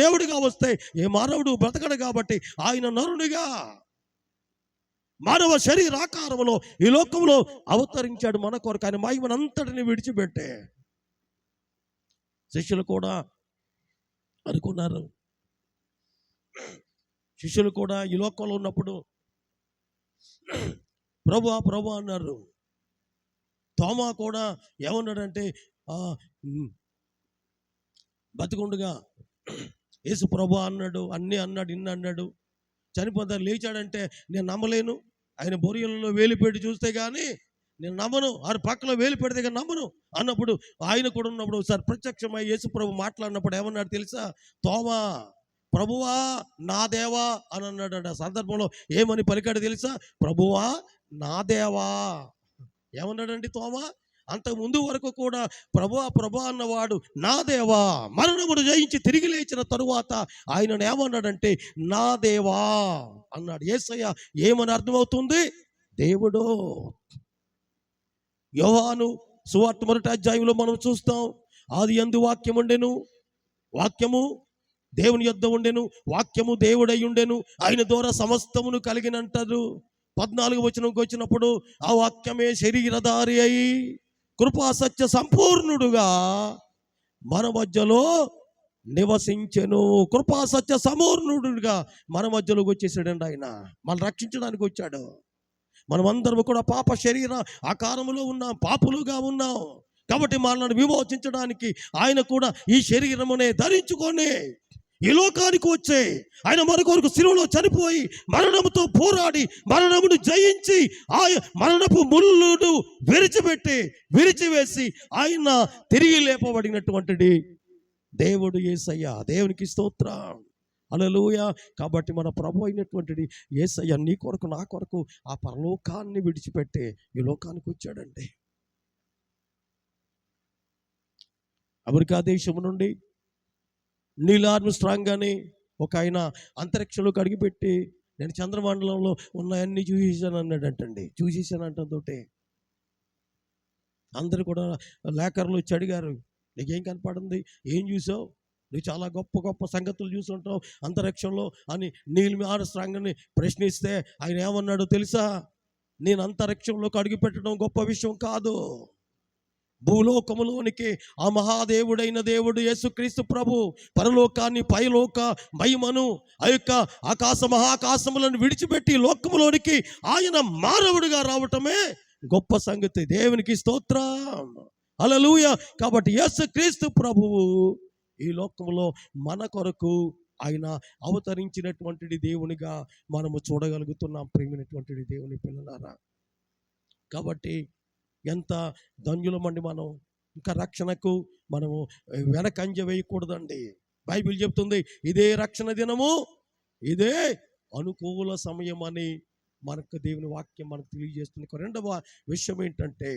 దేవుడుగా వస్తే ఏ మానవుడు బ్రతకడు. కాబట్టి ఆయన నరునిగా మానవ శరీరాకారంలో ఈ లోకంలో అవతరించాడు మన కొరకు. ఆయన మహిమనంతటిని విడిచిపెట్టే శిష్యులు కూడా అనుకున్నారు. శిష్యులు కూడా ఈ లోకంలో ఉన్నప్పుడు ప్రభు అన్నారు. తోమా కూడా ఏమన్నాడంటే, బతికుండగా యేసు ప్రభు అన్నాడు, ఇన్ని అన్నాడు. చనిపోతా లేచాడంటే నేను నమ్మలేను. ఆయన బొరియలలో వేలు పెట్టి చూస్తే కానీ నేను నమ్మను, ఆరు పక్కలో వేలు పెడితే కానీ నమ్మను అన్నప్పుడు ఆయన కూడా ఉన్నప్పుడు ఒకసారి ప్రత్యక్షమై యేసు ప్రభు మాట్లాడినప్పుడు ఏమన్నాడు తెలుసా? తోమా, ప్రభువా నా దేవా అని అన్నాడు. ఆ సందర్భంలో ఏమని పలికాడు తెలుసా? ప్రభువా నా దేవా. ఏమన్నాడండి తోమా? అంతకు ముందు వరకు కూడా ప్రభువా అన్నవాడు నా దేవా, మరణమును జయించి తిరిగి లేచిన తరువాత ఆయనను ఏమన్నాడంటే నా దేవా అన్నాడు. యేసయ్య ఏమని అర్థమవుతుంది? దేవుడు. యోహాను సువార్త 1వ అధ్యాయంలో మనం చూస్తాం, ఆది యందు వాక్యం ఉండెను, వాక్యము దేవుని యొద్ద ఉండెను, వాక్యము దేవుడై ఉండెను, ఆయన ద్వారా సమస్తమును కలిగినంటారు. 14వ వచనంకి వచ్చినప్పుడు ఆ వాక్యమే శరీరధారి అయి కృపా సత్య సంపూర్ణుడుగా మన మధ్యలో నివసించెను. కృపా సత్య సంపూర్ణుడుగా మన మధ్యలోకి వచ్చేసాడండి. ఆయన మనం రక్షించడానికి వచ్చాడు. మనమందరం కూడా పాప శరీర ఆకారములో ఉన్నాం, పాపులుగా ఉన్నాం. కాబట్టి మనల్ని విమోచించడానికి ఆయన కూడా ఈ శరీరమునే ధరించుకొని ఈ లోకానికి వచ్చే ఆయన మన కొరకు శిలువలో చనిపోయి మరణముతో పోరాడి మరణమును జయించి మరణపు ముళ్ళును విరిచివేసి ఆయన తిరిగి లేపబడినటువంటి దేవుడు యేసయ్య. దేవునికి స్తోత్రం, హల్లెలూయా. కాబట్టి మన ప్రభు అయినటువంటి యేసయ్య నీ కొరకు నా కొరకు ఆ పరలోకాన్ని విడిచిపెట్టే ఈ లోకానికి వచ్చాడండి. అమెరికా దేశం నుండి నీల్ ఆర్మ్స్ట్రాంగ్ అని ఒక ఆయన అంతరిక్షంలోకి అడిగిపెట్టి నేను చంద్రమండలంలో ఉన్నాయన్నీ చూసేసాను అన్నాడంటండి. చూసేసానంటతోటే అందరూ కూడా లేఖర్లు వచ్చి అడిగారు, నీకేం కనపడింది? ఏం చూసావు? నువ్వు చాలా గొప్ప గొప్ప సంగతులు చూసుంటావు అంతరిక్షంలో అని నీల్ ఆర్మ్స్ట్రాంగ్ని ప్రశ్నిస్తే ఆయన ఏమన్నాడో తెలుసా? నేను అంతరిక్షంలోకి అడుగుపెట్టడం గొప్ప విషయం కాదు. భూలోకములోనికి ఆ మహాదేవుడైన దేవుడు యేసుక్రీస్తు ప్రభు పరలోకాన్ని, పైలోక మహిమను, ఆ యొక్క మహాకాశములను విడిచిపెట్టి లోకములోనికి ఆయన మానవుడిగా రావటమే గొప్ప సంగతి. దేవునికి స్తోత్రం, హల్లెలూయా. కాబట్టి యేసుక్రీస్తు ప్రభువు ఈ లోకంలో మన కొరకు ఆయన అవతరించినటువంటి దేవునిగా మనము చూడగలుగుతున్నాం. ప్రియమైనటువంటి దేవుని పిల్లలారా, కాబట్టి ఎంత ధన్యులమండి మనం. ఇంకా రక్షణకు మనము వెనకంజ వేయకూడదండి. బైబిల్ చెప్తుంది ఇదే రక్షణ దినము, ఇదే అనుకూల సమయం అని మనకు దేవుని వాక్యం మనకు తెలియజేస్తుంది. రెండవ విషయం ఏంటంటే,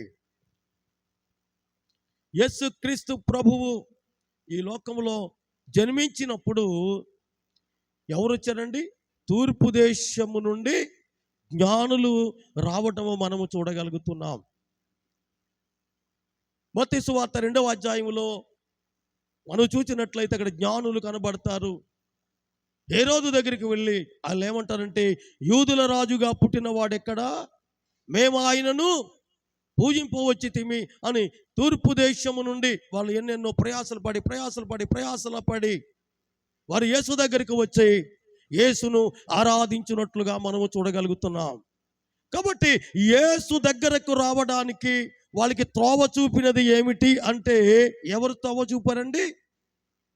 యేసుక్రీస్తు ప్రభువు ఈ లోకంలో జన్మించినప్పుడు ఎవరు వచ్చారండి? తూర్పు దేశము నుండి జ్ఞానులు రావటము మనము చూడగలుగుతున్నాం. మత్తయి సువార్త 2వ అధ్యాయంలో మనం చూసినట్లయితే అక్కడ జ్ఞానులు కనబడతారు. హేరోదు దగ్గరికి వెళ్ళి వాళ్ళు ఏమంటారంటే, యూదుల రాజుగా పుట్టిన వాడెక్కడా? మేము ఆయనను పూజింపవచ్చి తిమి అని తూర్పు దేశము నుండి వాళ్ళు ఎన్నెన్నో ప్రయాసలు పడి వారు యేసు దగ్గరికి వచ్చి యేసును ఆరాధించినట్లుగా మనము చూడగలుగుతున్నాం. కాబట్టి యేసు దగ్గరకు రావడానికి వాళ్ళకి త్రోవ చూపినది ఏమిటి అంటే, ఎవరు త్రోవ చూపారండి?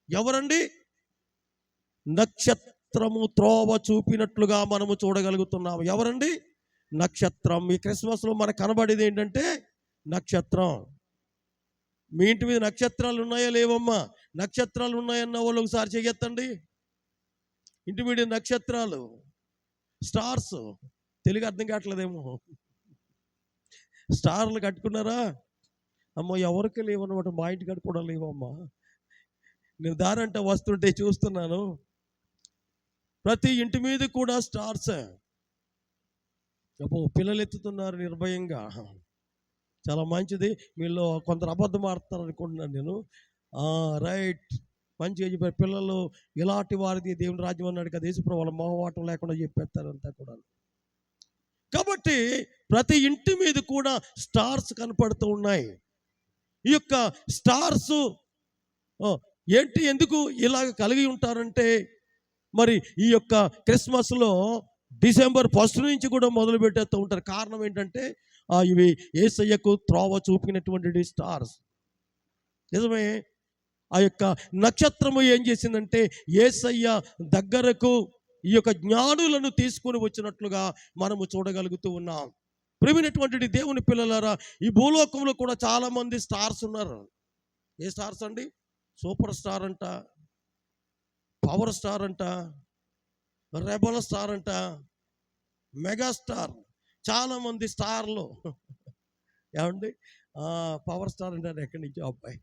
ఎవరండి? నక్షత్రము త్రోవ చూపినట్లుగా మనము చూడగలుగుతున్నాం. ఎవరండి? నక్షత్రం. ఈ క్రిస్మస్లో మనకు కనబడేది ఏంటంటే నక్షత్రం. మీ ఇంటి మీద నక్షత్రాలు ఉన్నాయా లేవమ్మా? నక్షత్రాలు ఉన్నాయన్న వాళ్ళు ఒకసారి చెయ్యొద్దండి. ఇంటి మీద నక్షత్రాలు, స్టార్స్. తెలుగు అర్థం కావట్లేదేమో. స్టార్లు కట్టుకున్నారా? అమ్మో ఎవరికి లేవన్నమాట. మా ఇంటి కాడ కూడా లేవమ్మా. నేను దారంట వస్తుంటే చూస్తున్నాను, ప్రతి ఇంటి మీద కూడా స్టార్స్. అబ్బో పిల్లలు ఎత్తుతున్నారు నిర్భయంగా. చాలా మంచిది. మీలో కొందరు అబద్ధం ఆడుతున్నారు అనుకుంటున్నాను నేను. రైట్, మంచిగా చెప్పారు. పిల్లలు ఇలాంటి వారిది దేవుని రాజ్యం అన్నాడు కదా యేసుప్రభు, వాళ్ళ మొహమాటం లేకుండా చెప్పేస్తారు అంతా కూడా. కాబట్టి ప్రతి ఇంటి మీద కూడా స్టార్స్ కనపడుతూ ఉన్నాయి. ఈ యొక్క స్టార్స్ ఏంటి, ఎందుకు ఇలాగ కలిగి ఉంటారంటే, మరి ఈ యొక్క క్రిస్మస్లో డిసెంబర్ 1 నుంచి కూడా మొదలు పెట్టేస్తూ ఉంటారు. కారణం ఏంటంటే ఇవి యేసయ్యకు త్రోవ చూపినటువంటి స్టార్స్. నిజమే, ఆ యొక్క నక్షత్రము ఏం చేసిందంటే యేసయ్య దగ్గరకు ఈ యొక్క జ్ఞానులను తీసుకొని వచ్చినట్లుగా మనము చూడగలుగుతూ ఉన్నాం. ప్రియమైనటువంటి దేవుని పిల్లలారా, ఈ భూలోకంలో కూడా చాలామంది స్టార్స్ ఉన్నారు. ఏ స్టార్స్ అండి? సూపర్ స్టార్ అంట, పవర్ స్టార్ అంట, రెబల్ స్టార్ అంట, మెగాస్టార్, చాలామంది స్టార్లు. ఏమండి? పవర్ స్టార్ అంటారు ఎక్కడి నుంచో అబ్బాయి.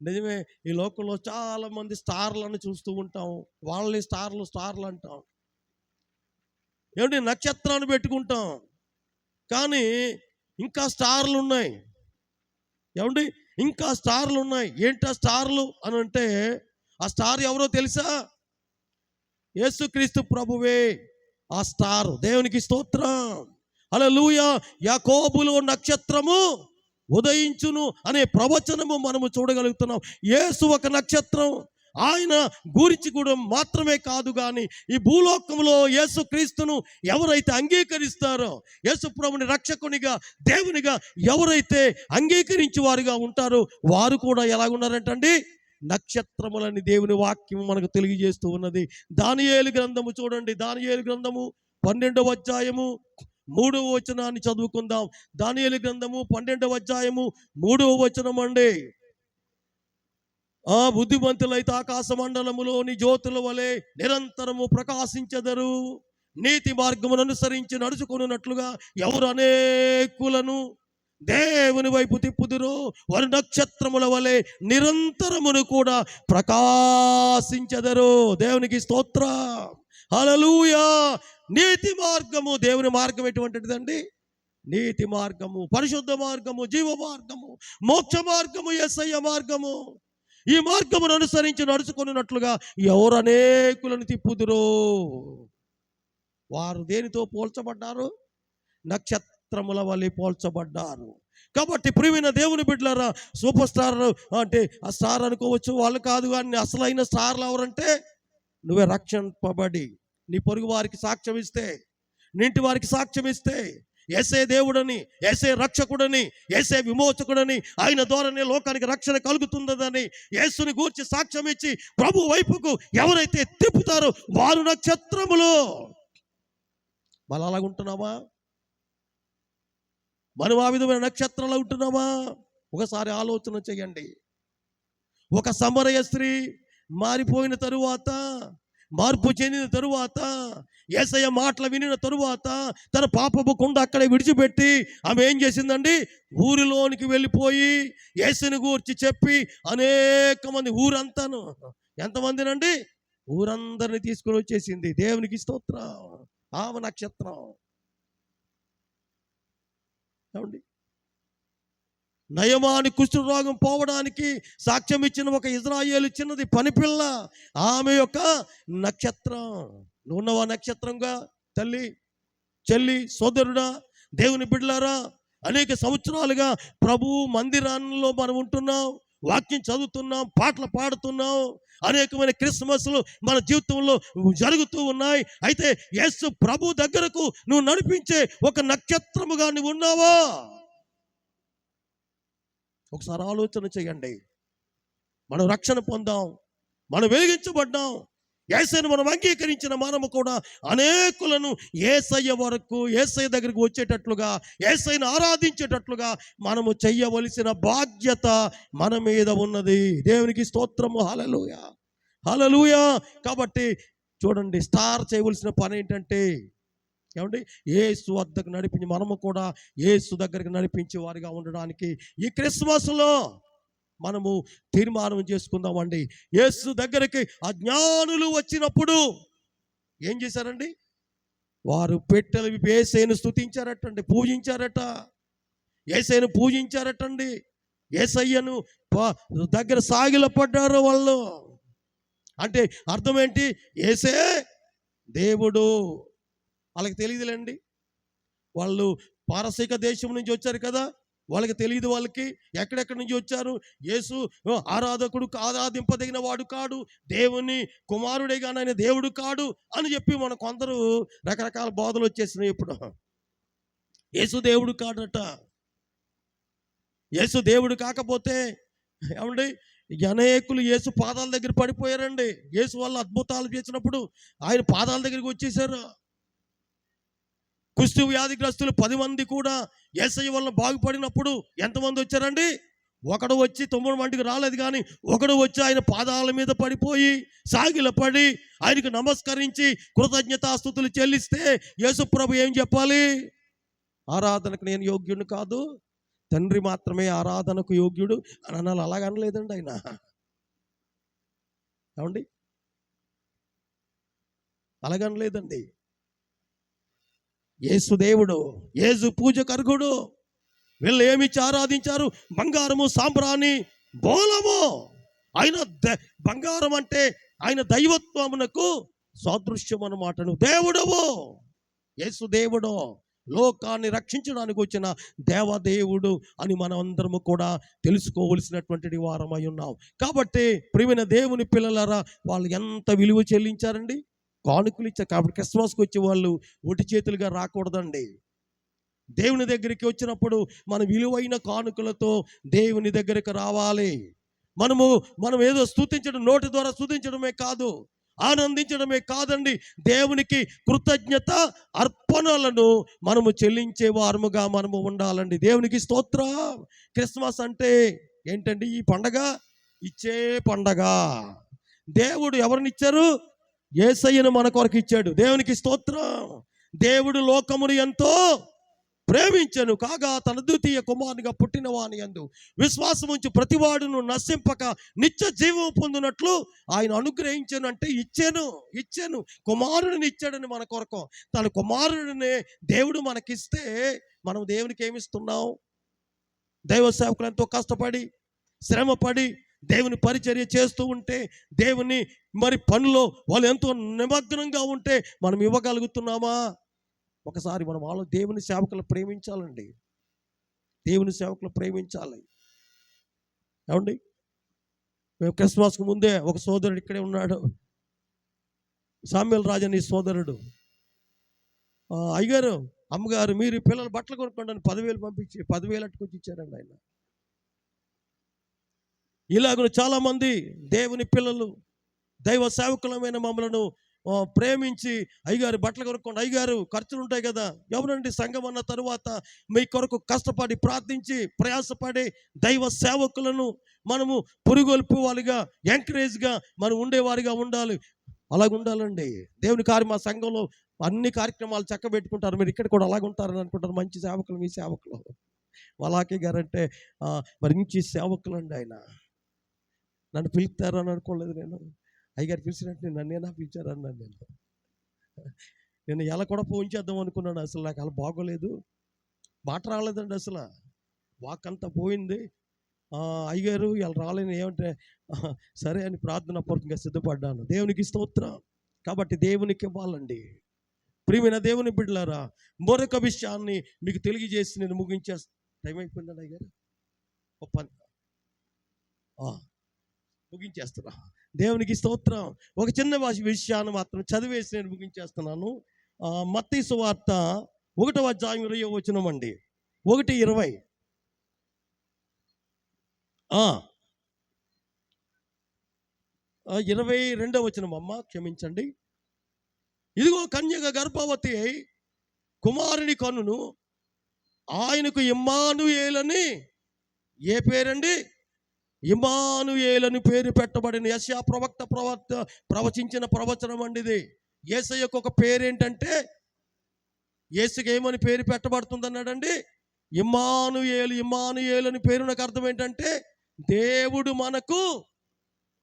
నిజమే, ఈ లోకంలో చాలామంది స్టార్లను చూస్తూ ఉంటాం. వాళ్ళని స్టార్లు అంటాం. ఏమండి? నక్షత్రాన్ని పెట్టుకుంటాం, కానీ ఇంకా స్టార్లు ఉన్నాయి. ఏమండి? ఇంకా స్టార్లు ఉన్నాయి. ఏంటా స్టార్లు అని అంటే, ఆ స్టార్ ఎవరో తెలుసా? యేసుక్రీస్తు ప్రభువే ఆ స్టార్. దేవునికి స్తోత్రం, హల్లెలూయా. యాకోబులో నక్షత్రము ఉదయించును అనే ప్రవచనము మనము చూడగలుగుతున్నాం. యేసు ఒక నక్షత్రం. ఆయన గురించి కూడా మాత్రమే కాదు కానీ ఈ భూలోకంలో యేసుక్రీస్తును ఎవరైతే అంగీకరిస్తారో, యేసు ప్రభుని రక్షకునిగా దేవునిగా ఎవరైతే అంగీకరించి వారుగా ఉంటారో, వారు కూడా ఎలాగున్నారంటండి? నక్షత్రములని దేవుని వాక్యం మనకు తెలియజేస్తూ ఉన్నది. దానియేలు గ్రంథము చూడండి. దానియేలు గ్రంథము 12వ అధ్యాయము 3వ వచనాన్ని చదువుకుందాం. దానియేలు గ్రంథము 12వ అధ్యాయము 3వ వచనం అండి. బుద్ధిమంతులైతే ఆకాశ మండలములోని జ్యోతుల వలె నిరంతరము ప్రకాశించెదరు. నీతి మార్గమును అనుసరించి నడుచుకున్నట్లుగా ఎవరు అనేకులను దేవుని వైపు తిప్పుదురో వారి నక్షత్రముల వలె నిరంతరమును కూడా ప్రకాశించెదరు. దేవునికి స్తోత్రం, హల్లెలూయా. నీతి మార్గము, దేవుని మార్గం ఎటువంటిదండి? నీతి మార్గము, పరిశుద్ధ మార్గము, జీవ మార్గము, మోక్ష మార్గము, యేసయ్య మార్గము. ఈ మార్గమును అనుసరించి నడుచుకున్నట్లుగా ఎవరు అనేకులను తిప్పుదురో వారు దేనితో పోల్చబడ్డారు? నక్షత్రముల వలె పోల్చబడ్డారు. కాబట్టి ప్రియమైన దేవుని బిడ్డలారా, సూపర్ స్టార్ అంటే ఆ స్టార్ అనుకోవచ్చు, వాళ్ళు కాదు. కానీ అసలైన స్టార్లు ఎవరంటే నువ్వే రక్షింపబడి నీ పొరుగు వారికి సాక్ష్యం ఇస్తే, నింటి వారికి సాక్ష్యం ఇస్తే, యేసే దేవుడని, యేసే రక్షకుడని, యేసే విమోచకుడని, ఆయన ద్వారానే లోకానికి రక్షణ కలుగుతుందని యేసుని గూర్చి సాక్ష్యం ఇచ్చి ప్రభు వైపుకు ఎవరైతే తిప్పుతారో వారు నక్షత్రములు. మనం అలాగుంటున్నామా? మనం ఆ విధమైన నక్షత్రాలు ఉంటున్నామా? ఒకసారి ఆలోచన చేయండి. ఒక సమరయ స్త్రీ మారిపోయిన తరువాత, మార్పు చెందిన తరువాత, యేసయ్య మాటలు వినిన తరువాత తన పాపపు కుండ అక్కడే విడిచిపెట్టి ఆమె ఏం చేసిందండి? ఊరిలోనికి వెళ్ళిపోయి యేసుని గూర్చి చెప్పి అనేక మంది, ఊరంతాను ఎంతమందినండి? ఊరందరిని తీసుకుని వచ్చేసింది. దేవునికి స్తోత్రం. ఆమె నక్షత్రం. ఏమండి, నయమాని కుష్ఠరోగం పోవడానికి సాక్ష్యం ఇచ్చిన ఒక ఇజ్రాయేలు చిన్నది పనిపిల్ల, ఆమె యొక్క నక్షత్రం. నువ్వున్నవా నక్షత్రంగా? తల్లి, చెల్లి, సోదరుడా, దేవుని బిడ్డలారా, అనేక సంవత్సరాలుగా ప్రభు మందిరాల్లో మనం ఉంటున్నాం, వాక్యం చదువుతున్నాం, పాటలు పాడుతున్నాం, అనేకమైన క్రిస్మస్లు మన జీవితంలో జరుగుతూ ఉన్నాయి. అయితే యేసు ప్రభు దగ్గరకు నువ్వు నడిపించే ఒక నక్షత్రముగా నువ్వు ఉన్నావా? ఒకసారి ఆలోచన చేయండి. మనం రక్షణ పొందాం, మనం వెలిగించబడ్డాం, యేసయ్యను మనం అంగీకరించిన మనము కూడా అనేకులను యేసయ్య వరకు, యేసయ్య దగ్గరికి వచ్చేటట్లుగా, యేసయ్యను ఆరాధించేటట్లుగా మనము చెయ్యవలసిన బాధ్యత మన మీద ఉన్నది. దేవునికి స్తోత్రము. హల్లెలూయా, హల్లెలూయా. కాబట్టి చూడండి, స్టార్ చేయవలసిన పని ఏంటంటే, ఏమండి, యేసు వద్దకు నడిపించి మనము కూడా యేసు దగ్గరికి నడిపించే వారిగా ఉండడానికి ఈ క్రిస్మస్లో మనము తీర్మానం చేసుకుందామండి. యేసు దగ్గరికి అజ్ఞానులు వచ్చినప్పుడు ఏం చేశారండి? వారు పెట్టెలు యేసయ్యను స్తుతించారటండి, పూజించారట, యేసయ్యను పూజించారటండి. యేసయ్యను దగ్గర సాగిలపడ్డారు వాళ్ళు. అంటే అర్థం ఏంటి? యేసే దేవుడు. వాళ్ళకి తెలియదులేండి, వాళ్ళు పారసీక దేశం నుంచి వచ్చారు కదా, వాళ్ళకి తెలియదు. వాళ్ళకి ఎక్కడెక్కడి నుంచి వచ్చారు. యేసు ఆరాధకుడు, ఆరాధింపదగిన వాడు కాడు, దేవుని కుమారుడే కానీ ఆయన దేవుడు కాడు అని చెప్పి మన కొందరు రకరకాల బోధలు వచ్చేసినాయి. ఇప్పుడు యేసు దేవుడు కాడట. యేసు దేవుడు కాకపోతే ఏమండి, అనేకులు యేసు పాదాల దగ్గర పడిపోయారండి. యేసు వాళ్ళు అద్భుతాలు చేసినప్పుడు ఆయన పాదాల దగ్గరికి వచ్చేసారు. కుష్టు వ్యాధిగ్రస్తులు 10 మంది కూడా యేసయ్య వల్ల బాగుపడినప్పుడు ఎంతమంది వచ్చారండి? ఒకడు వచ్చి 9 మందికి రాలేదు, కానీ ఒకడు వచ్చి ఆయన పాదాల మీద పడిపోయి సాగిలపడి ఆయనకు నమస్కరించి కృతజ్ఞతాస్తుతులు చెల్లిస్తే యేసు ప్రభు ఏం చెప్పాలి? ఆరాధనకు నేను యోగ్యుడు కాదు, తండ్రి మాత్రమే ఆరాధనకు యోగ్యుడు అని అనాలి. అలాగనలేదండి ఆయన. ఏమండి, అలాగనలేదండి. యేసు దేవుడు, యేసు పూజకర్గుడు. వీళ్ళు ఏమిచ్చి ఆరాధించారు? బంగారము, సాంబ్రాణి, బోలము. ఆయన బంగారం అంటే ఆయన దైవత్వమునకు సాదృశ్యం అన్నమాట. నువ్వు దేవుడవు, యేసు దేవుడు, లోకాన్ని రక్షించడానికి వచ్చిన దేవదేవుడు అని మనం అందరము కూడా తెలుసుకోవలసినటువంటి వారమై ఉన్నాం. కాబట్టి ప్రియమైన దేవుని పిల్లలారా, వాళ్ళు ఎంత విలువ చెల్లించారండి, కానుకలు ఇచ్చారు. కాబట్టి క్రిస్మస్కి వచ్చే వాళ్ళు ఒటి చేతులుగా రాకూడదండి. దేవుని దగ్గరికి వచ్చినప్పుడు మన విలువైన కానుకలతో దేవుని దగ్గరికి రావాలి. మనం ఏదో స్తుతించడం, నోటి ద్వారా స్తుతించడమే కాదు, ఆనందించడమే కాదండి, దేవునికి కృతజ్ఞత అర్పణలను మనము చెల్లించే వారముగా మనము ఉండాలండి. దేవునికి స్తోత్రం. క్రిస్మస్ అంటే ఏంటండి? ఈ పండగ ఇచ్చే పండగ. దేవుడు ఎవరినిచ్చారు? యేసయ్యను మన కొరకు ఇచ్చాడు. దేవునికి స్తోత్రం. దేవుడు లోకమును ఎంతో ప్రేమించెను కాగా తన ద్వితీయ కుమారునిగా పుట్టిన వాని యందు విశ్వాసం ఉంచి ప్రతివాడును నశింపక నిత్య జీవం పొందినట్లు ఆయన అనుగ్రహించను. అంటే ఇచ్చాను కుమారుడిని ఇచ్చాడని మన కొరకు. తన కుమారుడిని దేవుడు మనకిస్తే మనం దేవునికి ఏమిస్తున్నాం? దైవ సేవకులు ఎంతో కష్టపడి శ్రమపడి దేవుని పరిచర్య చేస్తూ ఉంటే, దేవుని మరి పనిలో వాళ్ళు ఎంతో నిమగ్నంగా ఉంటే మనం ఇవ్వగలుగుతున్నామా? ఒకసారి మనం దేవుని సేవకులు ప్రేమించాలండి. దేవుని సేవకులు ప్రేమించాలి. ఏమండి, మేము క్రిస్మస్కు ముందే ఒక సోదరుడు ఇక్కడే ఉన్నాడు, సామ్యుల్ రాజు అని సోదరుడు. అయ్యగారు అమ్మగారు మీరు పిల్లలు బట్టలు కొనుక్కోండి 10,000 పంపించి 10,000 అట్టుకొచ్చి ఇచ్చారండి ఆయన. ఇలాగ చాలామంది దేవుని పిల్లలు దైవ సేవకులమైన మమ్మలను ప్రేమించి అయ్యగారు బట్టలు కొనుక్కోండి, అయ్యగారు ఖర్చులు ఉంటాయి కదా. ఎవరండి సంఘం అన్న తరువాత మీ కొరకు కష్టపడి ప్రార్థించి ప్రయాసపడి దైవ సేవకులను మనము పురుగొల్పు వాళ్ళుగా ఎంకరేజ్గా మనం ఉండేవారిగా ఉండాలి. అలాగ ఉండాలండి. దేవుని కార్యం మా సంఘంలో అన్ని కార్యక్రమాలు చక్కబెట్టుకుంటారు. మీరు ఇక్కడ కూడా అలాగ ఉంటారని అనుకుంటారు. మంచి సేవకులు మీ సేవకులు. అలాగే గారంటే మరి మంచి సేవకులు అండి. ఆయన నన్ను పిలుస్తారు అని అనుకోలేదు. నేను అయ్యగారు పిలిచినట్టు నన్నేనా పిలిచారన్నాను. నేను ఎలా కూడా ఫోన్ చేద్దాం అనుకున్నాను. అసలు నాకు అలా బాగోలేదు, మాట రాలేదండి. అసలు వాక్ అంతా పోయింది. అయ్యగారు ఇలా రాలేను ఏమంటే సరే అని ప్రార్థనాపూర్వకంగా సిద్ధపడ్డాను. దేవునికి స్తోత్రం. కాబట్టి దేవునికి ఇవ్వాలండి. ప్రియమైన దేవుని బిడ్డలారా, మరొక విషయాన్ని మీకు తెలియజేసి నేను ముగించేస్తా. టైం అయిపోయిందండి అయ్యగారు, ముగించేస్తున్నా. దేవునికి స్తోత్రం. ఒక చిన్న విషయాన్ని మాత్రం చదివేసి నేను ముగించేస్తున్నాను. మత్తయి సువార్త 1వ అధ్యాయం 20వ వచనం అండి. 1:20. 22వ వచనం అమ్మ క్షమించండి. ఇదిగో కన్యక గర్భవతి అయి కుమారుని కనును, ఆయనకు ఇమ్మానుయేలని ఏ పేరండి? ఇమ్మానుయేలని పేరు పెట్టబడిన యెషయా ప్రవక్త ప్రవచించిన ప్రవచనం అండి ఇది. యేసయ్యకు ఒక పేరేంటంటే, యేసుకి ఏమని పేరు పెట్టబడుతుంది అన్నాడండి? ఇమ్మానుయేలు. ఇమ్మానుయేలు అని పేరు నాకు అర్థం ఏంటంటే దేవుడు మనకు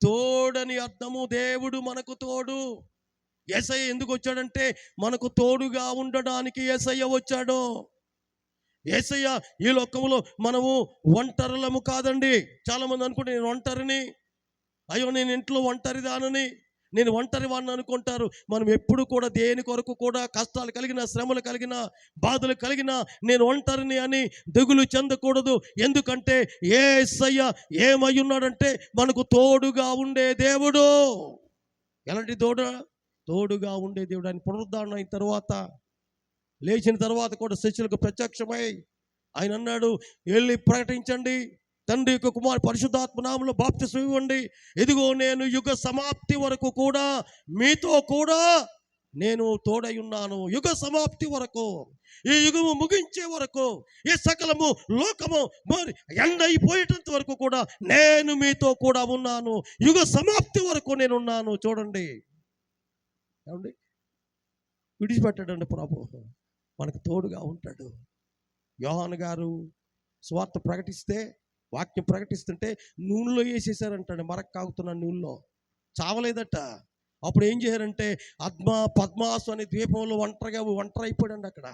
తోడని అర్థము. దేవుడు మనకు తోడు. యేసయ్య ఎందుకు వచ్చాడంటే మనకు తోడుగా ఉండడానికి యేసయ్య వచ్చాడు. యేసయ్య ఈ లోకంలో మనము ఒంటరులము కాదండి. చాలామంది అనుకుంటే నేను ఒంటరిని, అయ్యో నేను ఇంట్లో ఒంటరిదానని, నేను ఒంటరి వాడిని అనుకుంటారు. మనం ఎప్పుడు కూడా దేని కొరకు కూడా కష్టాలు కలిగిన, శ్రమలు కలిగిన, బాధలు కలిగిన నేను ఒంటరిని అని దిగులు చెందకూడదు. ఎందుకంటే యేసయ్య ఏమై ఉన్నాడంటే మనకు తోడుగా ఉండే దేవుడు. ఎలాంటి తోడుగా ఉండే దేవుడు. ఆయన పునరుద్ధరణ అయిన తర్వాత, లేచిన తర్వాత కూడా శిష్యులకు ప్రత్యక్షమై ఆయన అన్నాడు, వెళ్ళి ప్రకటించండి, తండ్రి యొక్క కుమారు పరిశుద్ధాత్మ నామములో బాప్తిస్మం ఇవ్వండి. ఇదిగో నేను యుగ సమాప్తి వరకు కూడా మీతో కూడా నేను తోడై ఉన్నాను. యుగ సమాప్తి వరకు, ఈ యుగము ముగించే వరకు, ఈ సకలము లోకము మరి ఎండ అయిపోయేటంత వరకు కూడా నేను మీతో కూడా ఉన్నాను. యుగ సమాప్తి వరకు నేను ఉన్నాను. చూడండి, ఏమండి, విడిచిపెట్టాడండి ప్రభు, మనకు తోడుగా ఉంటాడు. యోహాను గారు సువార్త ప్రకటిస్తే, వాక్యం ప్రకటిస్తుంటే నూనెలో వేసేసారంటాడు. మరక కాగుతున్న నూనెలో చావలేదట. అప్పుడు ఏం చేశారంటే పద్మాసు అనే ద్వీపంలో ఒంటరి అయిపోయాడు. అక్కడ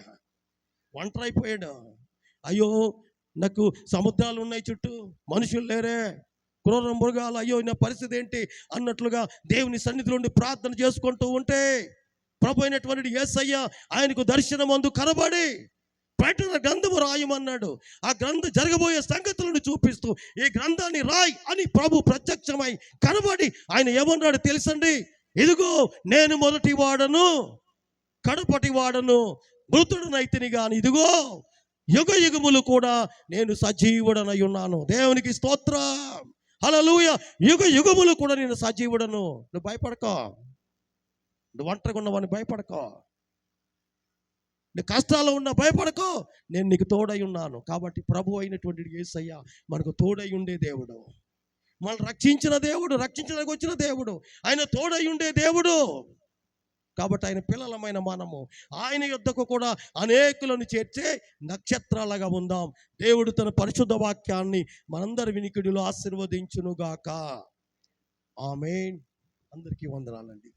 ఒంటరి అయిపోయాడు. అయ్యో నాకు సముద్రాలు ఉన్నాయి, చుట్టూ మనుషులు లేరే, క్రూర మృగాలు, అయ్యో నా పరిస్థితి ఏంటి అన్నట్లుగా దేవుని సన్నిధిలో ప్రార్థన చేసుకుంటూ ఉంటే ప్రభు అయినటువంటి యేసయ్య ఆయనకు దర్శనమందు కనబడి ప్రకటన గ్రంథము రాయమన్నాడు. ఆ గ్రంథం జరగబోయే సంగతులను చూపిస్తూ ఈ గ్రంథాన్ని రాయి అని ప్రభు ప్రత్యక్షమై కనబడి ఆయన ఏమన్నాడు తెలుసండి? ఇదిగో నేను మొదటి వాడను కడపటి వాడను, మృతుడనైతిని గాని ఇదిగో యుగ యుగములు కూడా నేను సజీవుడనై ఉన్నాను. దేవునికి స్తోత్రం, హల్లెలూయా. యుగ యుగములు కూడా నేను సజీవుడను. నువ్వు భయపడకో, నువ్వు ఒంటరిగా ఉన్నవాడిని భయపడకో, నీ కష్టాలు ఉన్నా భయపడకో, నేను నీకు తోడై ఉన్నాను. కాబట్టి ప్రభు అయినటువంటి యేసయ్య మనకు తోడై ఉండే దేవుడు, మనం రక్షించిన దేవుడు, రక్షించడానికి వచ్చిన దేవుడు, ఆయన తోడై ఉండే దేవుడు. కాబట్టి ఆయన పిల్లలమైన మనము ఆయన యొద్దకు కూడా అనేకులను చేర్చే నక్షత్రాలుగా ఉందాం. దేవుడు తన పరిశుద్ధ వాక్యాన్ని మనందరి వినికిడిలో ఆశీర్వదించునుగాక. ఆమేన్. అందరికీ వందనాలండి.